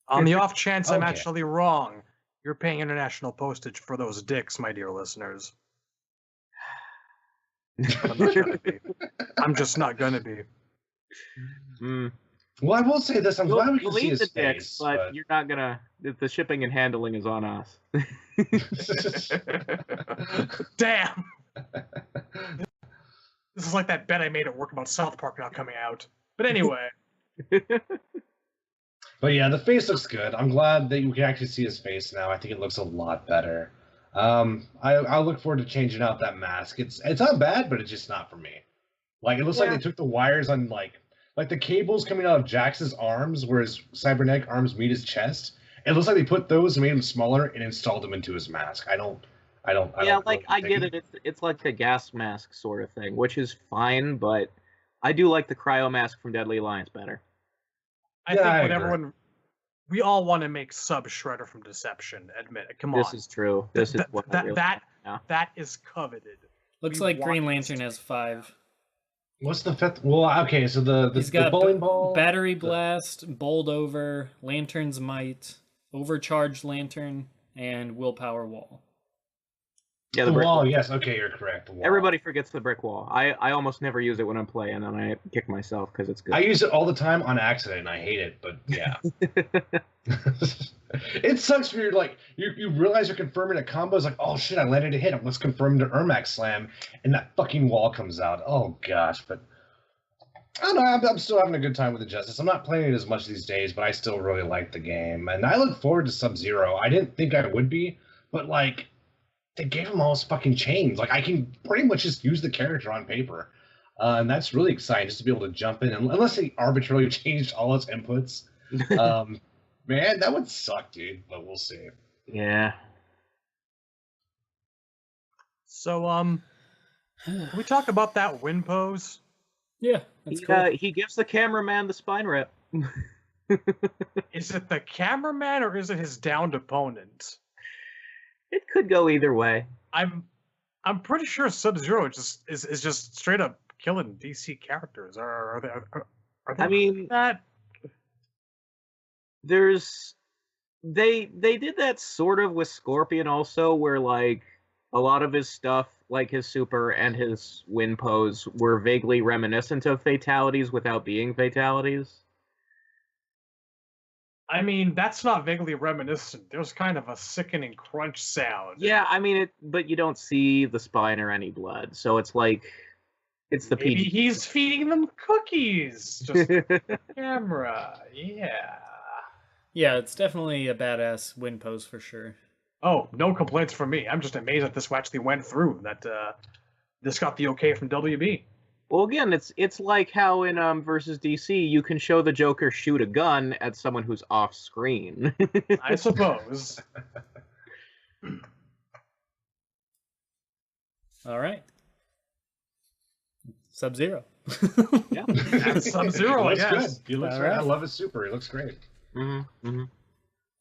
S5: On the off chance I'm actually wrong, you're paying international postage for those dicks, my dear listeners. I'm not gonna be. I'm just not gonna be.
S8: Well, I will say this. I'm glad we can see his face.
S6: But you're not gonna... The shipping and handling is on us.
S5: Damn! This is like that bet I made at work about South Park not coming out. But anyway.
S8: But yeah, the face looks good. I'm glad that you can actually see his face now. I think it looks a lot better. I look forward to changing out that mask. It's not bad, but it's just not for me. Like, it looks like they took the wires on, like the cables coming out of Jax's arms, where his cybernetic arms meet his chest. It looks like they put those and made them smaller and installed them into his mask. I
S6: get it. It's like the gas mask sort of thing, which is fine, but I do like the cryo mask from Deadly Alliance better.
S5: I think what everyone... We all want to make Sub-Shredder from Deception, admit it. Come on.
S6: This is true. This is what
S5: that is coveted.
S2: Looks like Green Lantern has 5.
S8: What's the 5th? Well, okay, so he's got bowling ball,
S2: Battery Blast, Bowled Over, Lantern's Might, Overcharged Lantern, and Willpower Wall.
S6: Yeah,
S8: the wall. Yes, okay, you're correct. The wall.
S6: Everybody forgets the brick wall. I almost never use it when I'm playing, and I kick myself because it's good.
S8: I use it all the time on accident, and I hate it. But yeah, it sucks when you're like you realize you're confirming a combo. It's like, oh shit, I landed a hit. Let's confirm the Ermac slam, and that fucking wall comes out. Oh gosh, but I don't know. I'm still having a good time with Injustice. I'm not playing it as much these days, but I still really like the game, and I look forward to Sub-Zero. I didn't think I would be, but like. they gave him all his fucking chains. Like I can pretty much just use the character on paper, and that's really exciting just to be able to jump in. Unless they arbitrarily changed all its inputs, man, that would suck, dude. But we'll see.
S6: Yeah.
S5: So, can we talk about that win pose?
S2: Yeah, that's cool.
S6: He gives the cameraman the spine rip.
S5: Is it the cameraman or is it his downed opponent?
S6: It could go either way.
S5: I'm pretty sure Sub-Zero is just straight up killing DC characters. Are they
S6: I mean,
S5: that?
S6: They did that sort of with Scorpion also, where like a lot of his stuff, like his super and his win pose, were vaguely reminiscent of fatalities without being fatalities.
S5: I mean, that's not vaguely reminiscent. There's kind of a sickening crunch sound.
S6: Yeah, I mean but you don't see the spine or any blood, so it's like it's the
S5: Maybe
S6: PG.
S5: he's feeding them cookies. Just camera, yeah.
S2: Yeah, it's definitely a badass win pose for sure.
S5: Oh, no complaints from me. I'm just amazed that this actually went through. That this got the okay from WB.
S6: Well, again, it's like how in versus DC you can show the Joker shoot a gun at someone who's off screen.
S5: I suppose.
S2: All right. Sub-Zero.
S6: Yeah.
S5: That's Sub-Zero, I
S8: He looks
S5: guess.
S8: good. He looks
S2: All
S8: great.
S2: right.
S8: I love his super. He looks great.
S6: Mm-hmm, mm-hmm.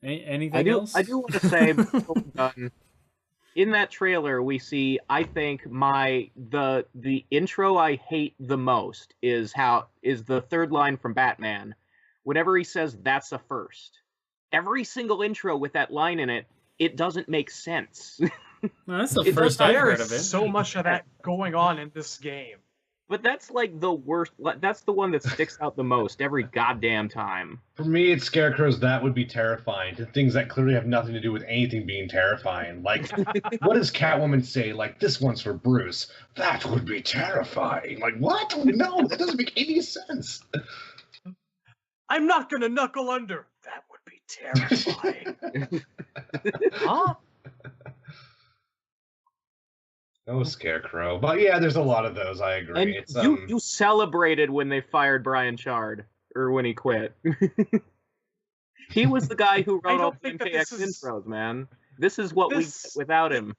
S2: Anything else?
S6: I do want to say, before we're done, in that trailer we see, I think the intro I hate the most is the third line from Batman. Whenever he says that's a first, every single intro with that line in it, it doesn't make sense.
S2: No, that's the
S6: It
S2: first
S6: does-
S2: I've
S5: There
S2: heard
S5: is
S2: of it.
S5: so much of that going on in this game.
S6: But that's like the worst. That's the one that sticks out the most every goddamn time.
S8: For me, it's Scarecrow's "That would be terrifying" to things that clearly have nothing to do with anything being terrifying. Like, what does Catwoman say? Like, this one's for Bruce. That would be terrifying. Like, what? No, that doesn't make any sense.
S5: I'm not gonna knuckle under. That would be terrifying. Huh?
S8: Oh, Scarecrow. But yeah, there's a lot of those. I agree.
S6: And
S8: It's
S6: you celebrated when they fired Brian Chard, or when he quit. He was the guy who
S5: I
S6: wrote
S5: don't
S6: all the
S5: think that
S6: MKX
S5: this is-
S6: intros, man. This is what we
S5: This-
S6: get without him.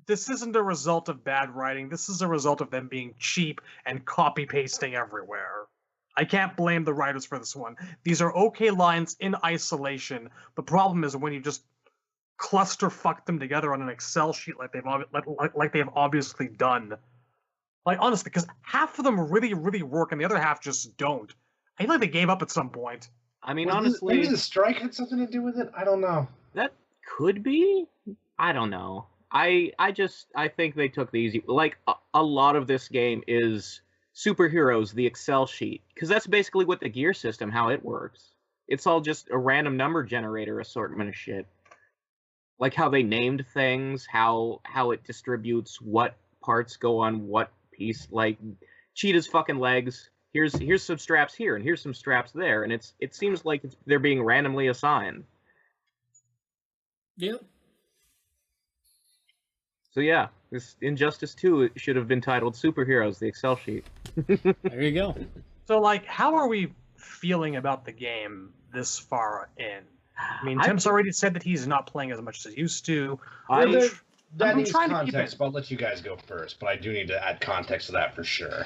S5: This isn't a result of bad writing. This is a result of them being cheap and copy pasting everywhere. I can't blame the writers for this one. These are okay lines in isolation. The problem is when you just clusterfuck them together on an Excel sheet like they've obviously done. Like honestly, because half of them really, really work and the other half just don't. I feel like they gave up at some point.
S6: I mean,
S8: maybe
S6: honestly,
S8: the strike had something to do with it. I don't know.
S6: that could be. I don't know. I think they took the easy. Like a lot of this game is superheroes, the Excel sheet, because that's basically what the gear system, how it works. It's all just a random number generator assortment of shit. Like how they named things, how it distributes what parts go on what piece. Like Cheetah's fucking legs. Here's some straps here, and here's some straps there, and it seems like they're being randomly assigned.
S2: Yep.
S6: So yeah, this Injustice 2 should have been titled Superheroes, the Excel sheet.
S2: There you go.
S5: So like, how are we feeling about the game this far in? I mean, Tim's already said that he's not playing as much as he used to.
S8: Well,
S5: which
S8: that
S5: I'm
S8: needs
S5: trying to keep
S8: context,
S5: it-
S8: but I'll let you guys go first. But I do need to add context to that for sure.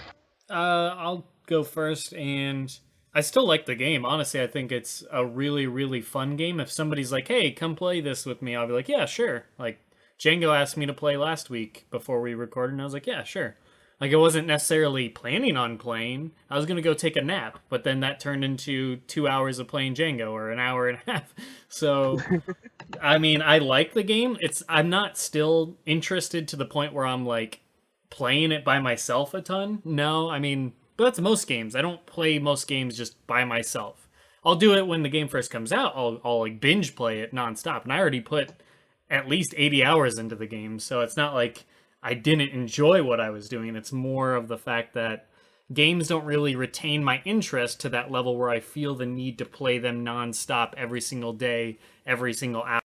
S2: I'll go first, and I still like the game. Honestly, I think it's a really, really fun game. If somebody's like, hey, come play this with me, I'll be like, yeah, sure. Like, Django asked me to play last week before we recorded, and I was like, yeah, sure. Like, I wasn't necessarily planning on playing. I was going to go take a nap, but then that turned into 2 hours of playing Django, or an hour and a half. So, I mean, I like the game. I'm not still interested to the point where I'm, like, playing it by myself a ton. No, I mean, but that's most games. I don't play most games just by myself. I'll do it when the game first comes out. I'll like binge play it nonstop, and I already put at least 80 hours into the game, so it's not like I didn't enjoy what I was doing. It's more of the fact that games don't really retain my interest to that level where I feel the need to play them nonstop every single day, every single hour.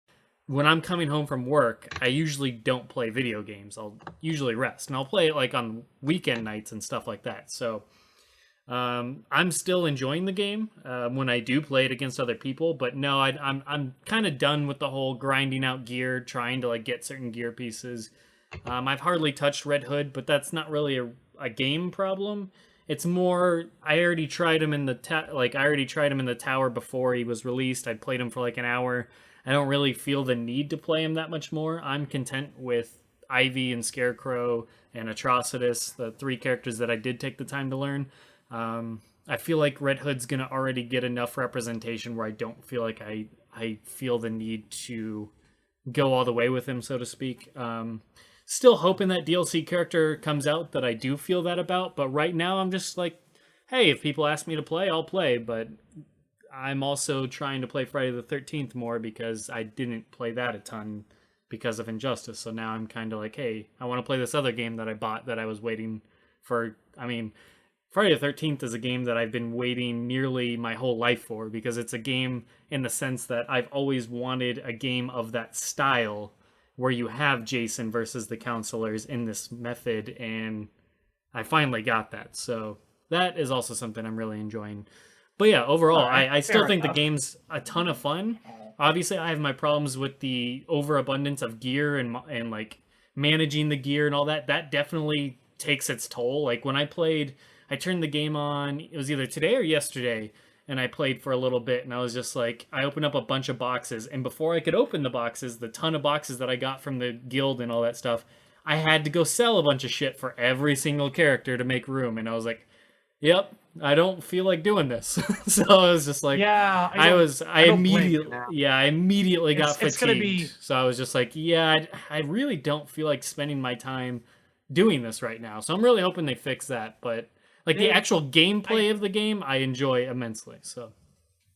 S2: when I'm coming home from work, I usually don't play video games. I'll usually rest, and I'll play it like on weekend nights and stuff like that. So I'm still enjoying the game when I do play it against other people. But no, I'm kind of done with the whole grinding out gear, trying to like get certain gear pieces. I've hardly touched Red Hood, but that's not really a game problem. It's more I already tried him in the tower before he was released. I played him for like an hour. I don't really feel the need to play him that much more. I'm content with Ivy and Scarecrow and Atrocitus, the 3 characters that I did take the time to learn. I feel like Red Hood's gonna already get enough representation where I don't feel like I feel the need to go all the way with him, so to speak. Still hoping that DLC character comes out that I do feel that about, but right now I'm just like, hey, if people ask me to play, I'll play, but I'm also trying to play Friday the 13th more because I didn't play that a ton because of Injustice. So now I'm kind of like, hey, I want to play this other game that I bought that I was waiting for. I mean, Friday the 13th is a game that I've been waiting nearly my whole life for because it's a game in the sense that I've always wanted a game of that style where you have Jason versus the counselors in this method, and I finally got that. So that is also something I'm really enjoying. But yeah, overall, I still think the game's a ton of fun. Obviously, I have my problems with the overabundance of gear and like managing the gear and all that. That definitely takes its toll. Like when I turned the game on, it was either today or yesterday, and I played for a little bit, and I was just like, I opened up a bunch of boxes, and before I could open the boxes, the ton of boxes that I got from the guild and all that stuff, I had to go sell a bunch of shit for every single character to make room, and I was like, yep, I don't feel like doing this. So I was just like,
S5: Yeah,
S2: I immediately got fatigued.
S5: It's gonna be...
S2: So I was just like, yeah, I really don't feel like spending my time doing this right now. So I'm really hoping they fix that, but like the actual gameplay of the game, I enjoy immensely. So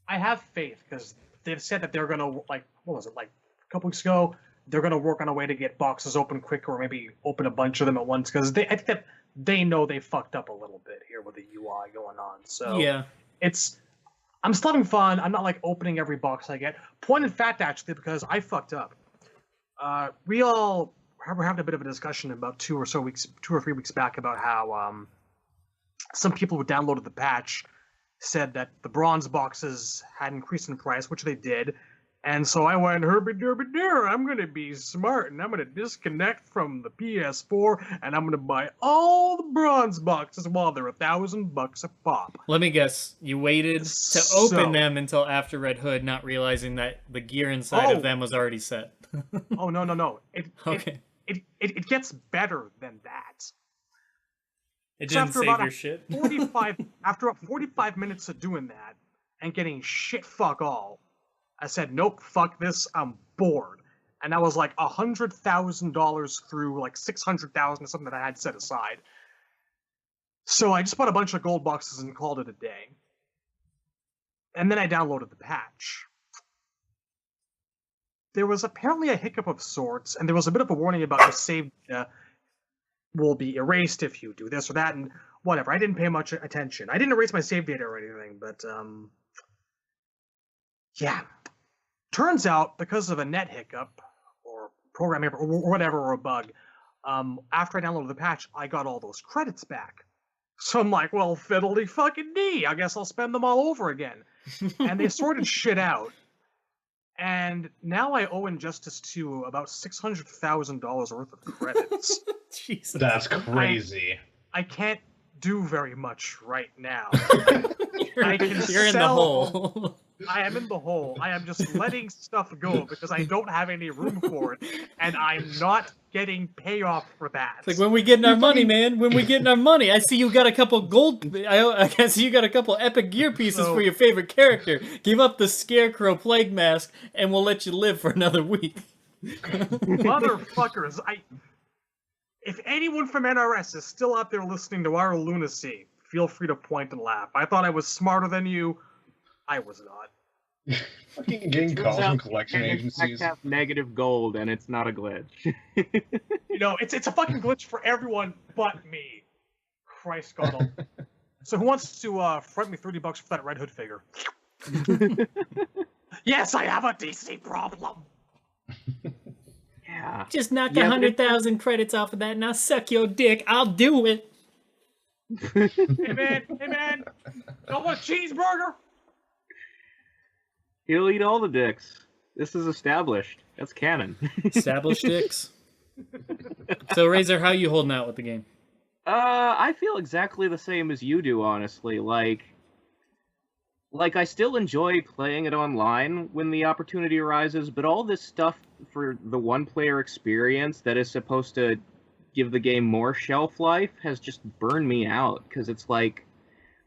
S5: I have faith because they've said that they're gonna like a couple weeks ago, they're gonna work on a way to get boxes open quicker, or maybe open a bunch of them at once because I think that they know they fucked up a little bit here with the UI going on. So
S2: yeah,
S5: I'm still having fun. I'm not like opening every box I get. Point in fact, actually, because I fucked up. We all were having a bit of a discussion about 2 or 3 weeks back about how some people who downloaded the patch said that the bronze boxes had increased in price, which they did. And so I went, herby-derby-der, I'm going to be smart, and I'm going to disconnect from the PS4, and I'm going to buy all the bronze boxes while they're $1,000 a pop.
S2: Let me guess, you waited to open them until after Red Hood, not realizing that the gear inside of them was already set.
S5: Oh, no.
S2: Okay.
S5: It gets better than that.
S2: It didn't save your shit?
S5: After about 45 minutes of doing that and getting shit fuck all, I said, nope, fuck this, I'm bored. And that was like $100,000 through like $600,000 or something that I had set aside. So I just bought a bunch of gold boxes and called it a day. And then I downloaded the patch. There was apparently a hiccup of sorts, and there was a bit of a warning about the save data will be erased if you do this or that, and whatever. I didn't pay much attention. I didn't erase my save data or anything, but yeah. Turns out, because of a net hiccup, or programming, or whatever, or a bug, after I downloaded the patch, I got all those credits back. So I'm like, well, fiddly fucking dee, I guess I'll spend them all over again. And they sorted shit out. And now I owe Injustice 2 about $600,000 worth of credits.
S2: Jesus.
S8: That's crazy.
S5: I can't do very much right now.
S2: You're in the hole.
S5: I am in the hole. I am just letting stuff go because I don't have any room for it, and I'm not getting payoff for that.
S2: It's like, when we getting our money, man? When we getting our money? I see you got a couple gold. I can see you got a couple epic gear pieces for your favorite character. Give up the Scarecrow plague mask, and we'll let you live for another week.
S5: Motherfuckers! If anyone from NRS is still out there listening to our lunacy, feel free to point and laugh. I thought I was smarter than you. I was not.
S8: Fucking getting calls from collection agencies.
S6: Have negative gold, and it's not a glitch.
S5: You know, it's a fucking glitch for everyone but me. Christ God almighty. So who wants to front me $30 for that Red Hood figure? Yes, I have a DC problem.
S6: Yeah.
S2: Just knock
S6: Yeah, but
S2: 100,000 credits off of that and I'll suck your dick. I'll do it.
S5: Hey man, don't want a cheeseburger?
S6: He'll eat all the dicks. This is established. That's canon.
S2: Established dicks. So, Razor, how you holding out with the game?
S6: I feel exactly the same as you do, honestly. Like I still enjoy playing it online when the opportunity arises, but all this stuff for the one-player experience that is supposed to give the game more shelf life has just burned me out, because it's like,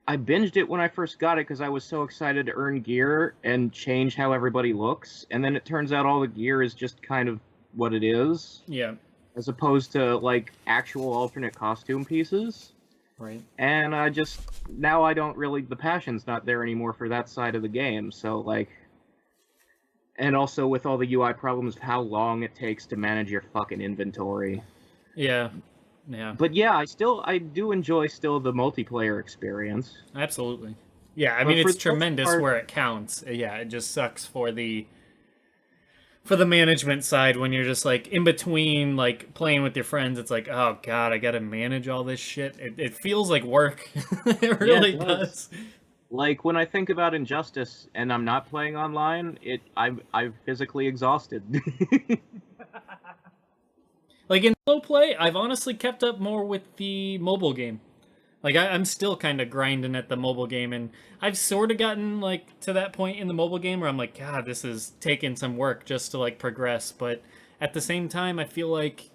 S6: I binged it when I first got it because I was so excited to earn gear and change how everybody looks, and then it turns out all the gear is just kind of what it is.
S2: Yeah.
S6: As opposed to, like, actual alternate costume pieces.
S2: Right.
S6: And now I don't really, the passion's not there anymore for that side of the game, so, like... And also with all the UI problems, how long it takes to manage your fucking inventory.
S2: Yeah. Yeah.
S6: But yeah, I do enjoy still the multiplayer experience.
S2: Absolutely. Yeah, I
S6: But
S2: mean,
S6: for
S2: it's
S6: the most
S2: tremendous
S6: part-
S2: where it counts. Yeah, it just sucks for the management side when you're just like in between like playing with your friends. It's like, oh god, I gotta manage all this shit. It feels like work. It really
S6: it
S2: does.
S6: Like, when I think about Injustice and I'm not playing online, I'm physically exhausted.
S2: Like in slow play, I've honestly kept up more with the mobile game. Like I'm still kind of grinding at the mobile game, and I've sort of gotten like to that point in the mobile game where I'm like, God, this is taking some work just to like progress. But at the same time, I feel like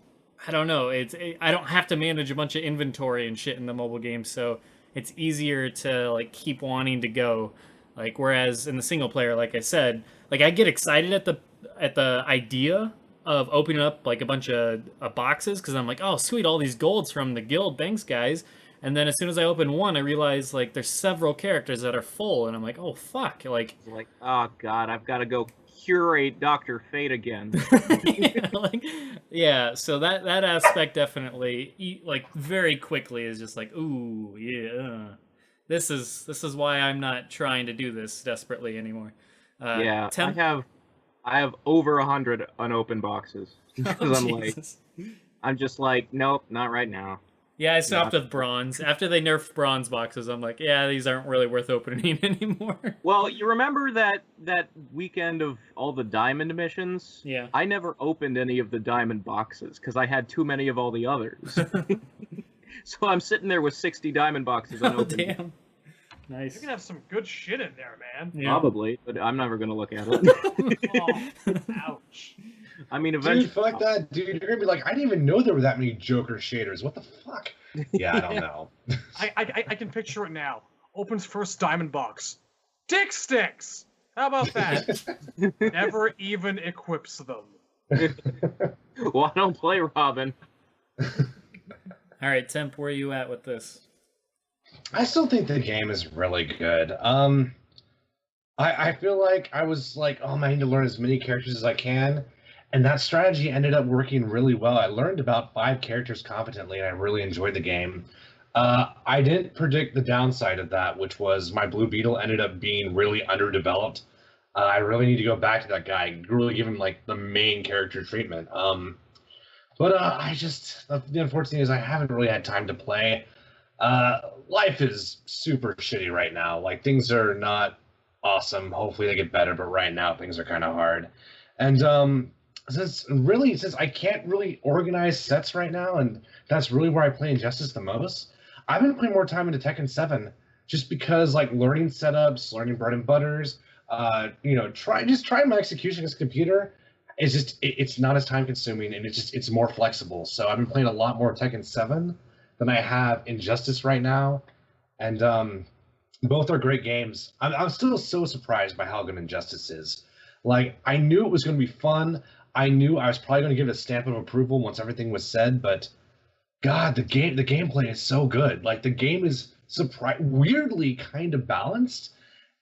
S2: I don't know. I don't have to manage a bunch of inventory and shit in the mobile game, so it's easier to like keep wanting to go. Like whereas in the single player, like I said, like I get excited at the idea of opening up like a bunch of boxes because I'm like, oh sweet, all these golds from the guild, thanks guys. And then as soon as I open one, I realize like there's several characters that are full, and I'm like, oh fuck, like,
S6: Like, oh god, I've got to go curate Dr. Fate again.
S2: yeah. So that aspect definitely like very quickly is just like, ooh yeah, this is why I'm not trying to do this desperately anymore.
S6: Yeah, I have over 100 unopened boxes because I'm just like, nope, not right now.
S2: Yeah, I stopped with bronze. After they nerfed bronze boxes, I'm like, yeah, these aren't really worth opening anymore.
S6: Well, you remember that weekend of all the diamond missions?
S2: Yeah.
S6: I never opened any of the diamond boxes because I had too many of all the others. So I'm sitting there with 60 diamond boxes unopened.
S2: Oh, damn. Nice.
S5: You're gonna have some good shit in there, man.
S2: Yeah.
S6: Probably, but I'm never gonna look at it.
S5: Oh, ouch.
S6: I mean, eventually.
S8: Dude, fuck that, dude. You're gonna be like, I didn't even know there were that many Joker shaders. What the fuck? Yeah, I don't know.
S5: I can picture it now. Opens first diamond box. Dick sticks! How about that? Never even equips them.
S6: Well, I don't play Robin.
S2: All right, Temp, where are you at with this?
S8: I still think the game is really good. I feel like I was like, oh man, I need to learn as many characters as I can. And that strategy ended up working really well. I learned about 5 characters competently, and I really enjoyed the game. I didn't predict the downside of that, which was my Blue Beetle ended up being really underdeveloped. I really need to go back to that guy, really give him like the main character treatment. But the unfortunate thing is I haven't really had time to play. Life is super shitty right now. Like, things are not awesome. Hopefully they get better, but right now things are kind of hard. And since I can't really organize sets right now, and that's really where I play Injustice the most, I've been putting more time into Tekken 7 just because, like, learning setups, learning bread and butters, trying my execution as a computer is just it's not as time consuming, and it's more flexible. So I've been playing a lot more Tekken 7 than I have Injustice right now, and both are great games. I'm still so surprised by how good Injustice is. Like, I knew it was going to be fun. I knew I was probably going to give it a stamp of approval once everything was said, but God, the gameplay is so good. Like, the game is weirdly kind of balanced,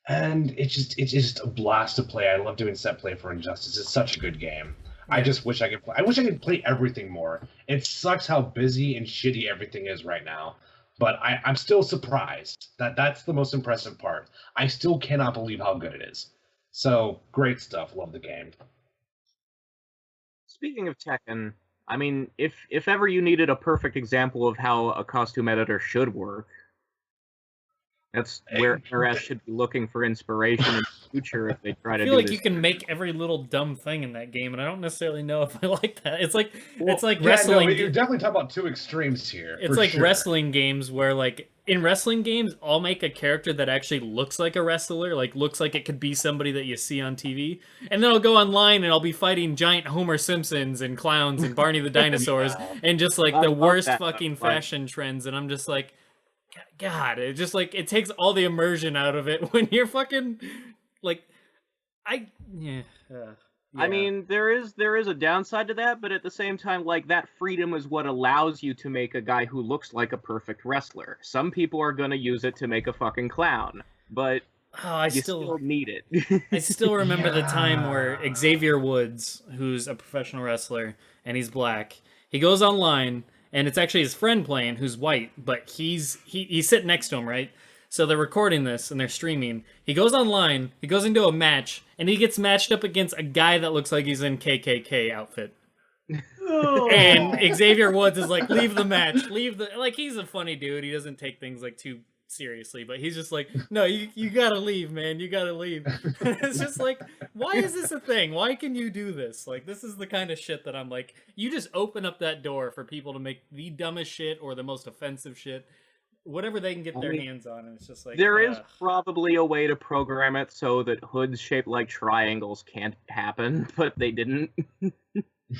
S8: and it's just a blast to play. I love doing set play for Injustice. It's such a good game. I just wish I could play. I wish I could play everything more. It sucks how busy and shitty everything is right now, but I'm still surprised. That's the most impressive part. I still cannot believe how good it is. So, great stuff. Love the game.
S6: Speaking of Tekken, I mean, if ever you needed a perfect example of how a costume editor should work, that's where RS should be looking for inspiration in the future if they try to
S2: I
S6: do
S2: feel like
S6: this.
S2: you can make every little dumb thing in that game, and I don't necessarily know if I like that. It's like
S8: Yeah,
S2: wrestling.
S8: No, you're definitely talking about two extremes here.
S2: It's
S8: for
S2: like
S8: sure.
S2: wrestling games where, like, in wrestling games, I'll make a character that actually looks like a wrestler, like looks like it could be somebody that you see on TV, and then I'll go online and I'll be fighting giant Homer Simpsons and clowns and Barney the dinosaurs and just like
S6: I
S2: the
S6: love
S2: worst
S6: that
S2: fucking
S6: stuff, like-
S2: fashion trends, and I'm just like, God, it just like it takes all the immersion out of it when you're fucking like, yeah.
S6: I mean, there is a downside to that, but at the same time, like, that freedom is what allows you to make a guy who looks like a perfect wrestler. Some people are gonna use it to make a fucking clown, but
S2: I
S6: you
S2: still
S6: still need it.
S2: I still remember the time where Xavier Woods, who's a professional wrestler and he's black, he goes online and it's actually his friend playing who's white, but he's sitting next to him, right? So they're recording this and they're streaming. He goes online, he goes into a match, and he gets matched up against a guy that looks like he's in KKK outfit. And Xavier Woods is like, leave the match, like, he's a funny dude. He doesn't take things like too seriously, but he's just like, no, you gotta leave, man, you gotta leave. It's just like, why is this a thing? Why can you do this? Like, this is the kind of shit that I'm like, you just open up that door for people to make the dumbest shit or the most offensive shit, whatever they can get their hands on, and it's just like,
S6: There is probably a way to program it so that hoods shaped like triangles can't happen, but they didn't.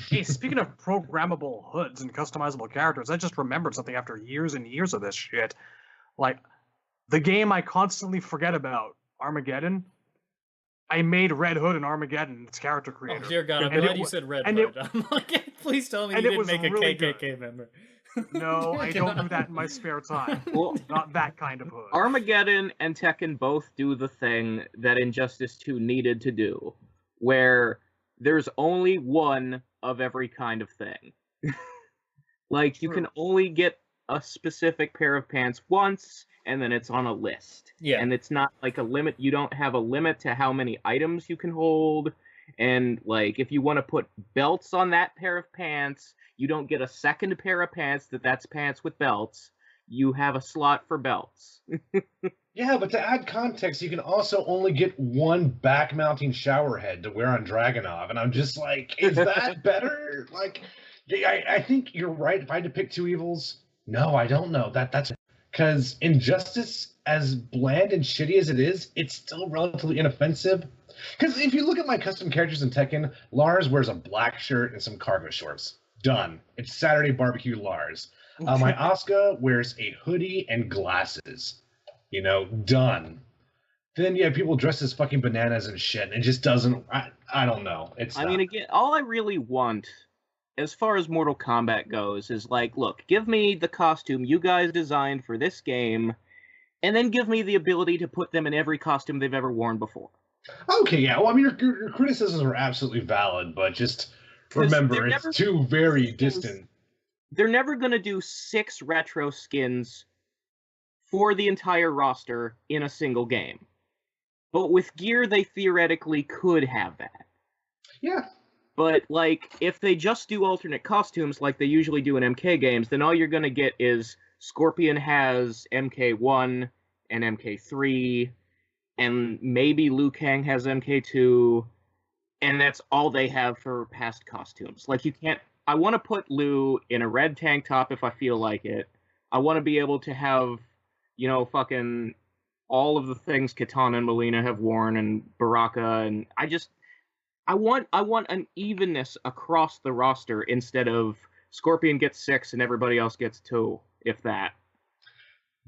S5: Hey, speaking of programmable hoods and customizable characters, I just remembered something after years and years of this shit. Like, the game I constantly forget about, Armageddon. I made Red Hood in Armageddon, its character creator.
S2: Oh dear God, I'm
S5: And
S2: glad
S5: it
S2: you
S5: wa-
S2: said Red
S5: and
S2: Hood. I'm like, please tell me you
S5: and it
S2: didn't
S5: was
S2: make a
S5: really
S2: KKK
S5: good.
S2: member.
S5: No, I don't do that in my spare time.
S6: Well,
S5: Not that kind of hood.
S6: Armageddon and Tekken both do the thing that Injustice 2 needed to do, where there's only one of every kind of thing. Like, you can only get a specific pair of pants once, and then it's on a list.
S2: Yeah.
S6: And it's not like a limit. You don't have a limit to how many items you can hold. And, like, if you want to put belts on that pair of pants, you don't get a second pair of pants that's pants with belts. You have a slot for belts.
S8: Yeah, but to add context, you can also only get one back-mounting shower head to wear on Dragunov, and I'm just like, is that better? Like, I think you're right. If I had to pick two evils, no, I don't know. That's because Injustice, as bland and shitty as it is, it's still relatively inoffensive. Because if you look at my custom characters in Tekken, Lars wears a black shirt and some cargo shorts. Done. It's Saturday barbecue Lars. My Asuka wears a hoodie and glasses. You know, done. Then you have people dressed as fucking bananas and shit, and it just doesn't. I don't know.
S6: I mean, again, all I really want, as far as Mortal Kombat goes, is like, look, give me the costume you guys designed for this game, and then give me the ability to put them in every costume they've ever worn before.
S8: Okay, yeah. Well, I mean, your criticisms are absolutely valid, but just remember, it's two very distant.
S6: They're never going to do 6 retro skins for the entire roster in a single game. But with Gear, they theoretically could have that.
S8: Yeah.
S6: But, like, if they just do alternate costumes like they usually do in MK games, then all you're going to get is Scorpion has MK1 and MK3, and maybe Liu Kang has MK2, and that's all they have for past costumes. Like, you can't... I want to put Liu in a red tank top if I feel like it. I want to be able to have, you know, fucking all of the things Kitana and Melina have worn, and Baraka, and I want an evenness across the roster instead of Scorpion gets 6 and everybody else gets 2, if that.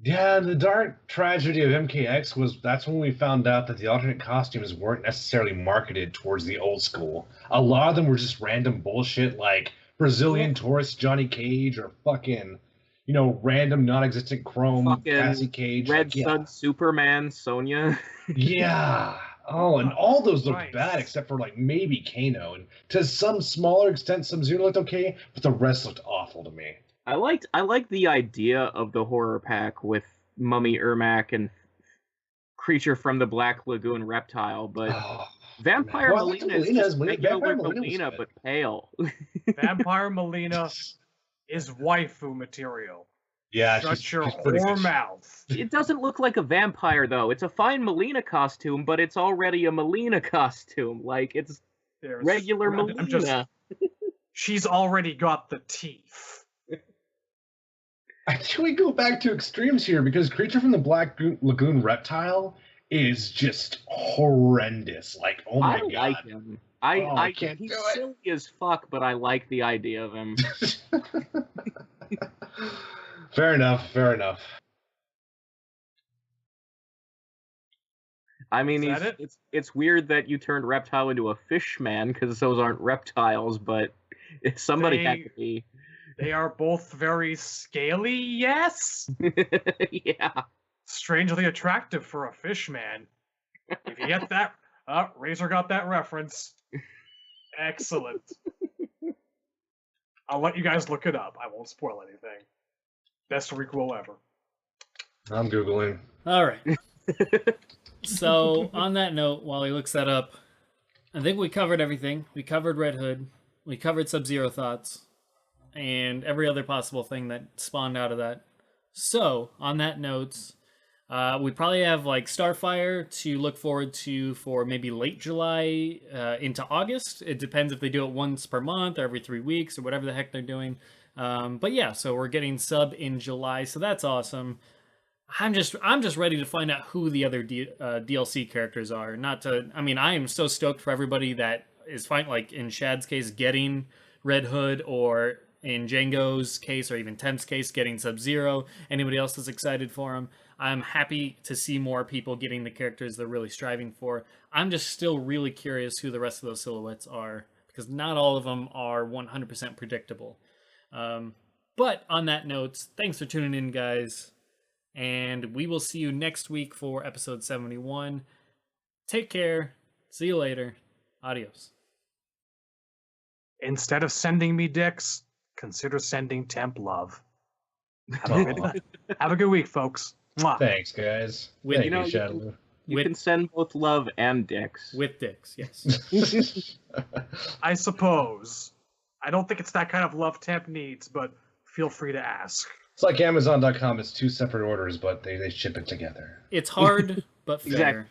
S8: Yeah, the dark tragedy of MKX was that's when we found out that the alternate costumes weren't necessarily marketed towards the old school. A lot of them were just random bullshit like Brazilian tourist Johnny Cage or fucking, you know, random non-existent Chrome Cassie Cage.
S6: Red Sun Superman Sonya.
S8: Yeah. Oh, and all those looked bad except for like maybe Kano, and to some smaller extent Sub-Zero looked okay, but the rest looked awful to me.
S6: I liked the idea of the horror pack with Mummy Ermac and Creature from the Black Lagoon Reptile, but Vampire
S8: Well,
S6: Melina is
S8: Melina
S6: just
S8: is winning.
S6: regular
S8: Vampire Melina was
S6: Melina,
S8: good.
S6: but pale.
S5: Vampire Melina is waifu material.
S8: Yeah,
S5: Shut your
S8: she's pretty
S5: whore
S8: good.
S5: mouth.
S6: It doesn't look like a vampire, though. It's a fine Melina costume, but it's already a Melina costume. Like, it's
S5: There's-
S6: regular
S5: I'm
S6: Melina.
S5: just- She's already got the teeth.
S8: Actually, we go back to extremes here because Creature from the Black Lagoon Reptile is just horrendous. Like, oh my
S6: I
S8: god.
S6: like him.
S8: I can't
S6: he's
S8: do it.
S6: silly as fuck, but I like the idea of him.
S8: Fair enough. Fair enough.
S6: I mean,
S5: Is that
S6: it's weird that you turned Reptile into a fish man, because those aren't reptiles, but if somebody had to be.
S5: They are both very scaly, yes?
S6: Yeah.
S5: Strangely attractive for a fish man. If you get that, Razor got that reference. Excellent. I'll let you guys look it up. I won't spoil anything. Best requel ever.
S8: I'm Googling.
S2: All right. So, on that note, while he looks that up, I think we covered everything. We covered Red Hood. We covered Sub-Zero thoughts. And every other possible thing that spawned out of that. So, on that note, we probably have like Starfire to look forward to for maybe late July into August. It depends if they do it once per month or every 3 weeks or whatever the heck they're doing. But yeah, so we're getting Sub in July, so that's awesome. I'm just ready to find out who the other DLC characters are. I am so stoked for everybody that is fine, like in Shad's case, getting Red Hood, or in Django's case, or even Temp's case, getting Sub-Zero. Anybody else that's excited for him. I'm happy to see more people getting the characters they're really striving for. I'm just still really curious who the rest of those silhouettes are, because not all of them are 100% predictable. But on that note, thanks for tuning in, guys. And we will see you next week for episode 71. Take care. See you later. Adios.
S5: Instead of sending me dicks, consider sending Temp love. Have a good week, folks. Mwah.
S8: Thanks, guys.
S2: With-
S8: Thank
S6: you know,
S8: you, Shadow.
S6: You
S2: With-
S6: can send both love and dicks.
S2: With dicks, yes.
S5: I suppose. I don't think it's that kind of love Temp needs, but feel free to ask.
S8: It's like Amazon.com. It's two separate orders, but they ship it together.
S2: It's hard, but fair.
S6: Exactly.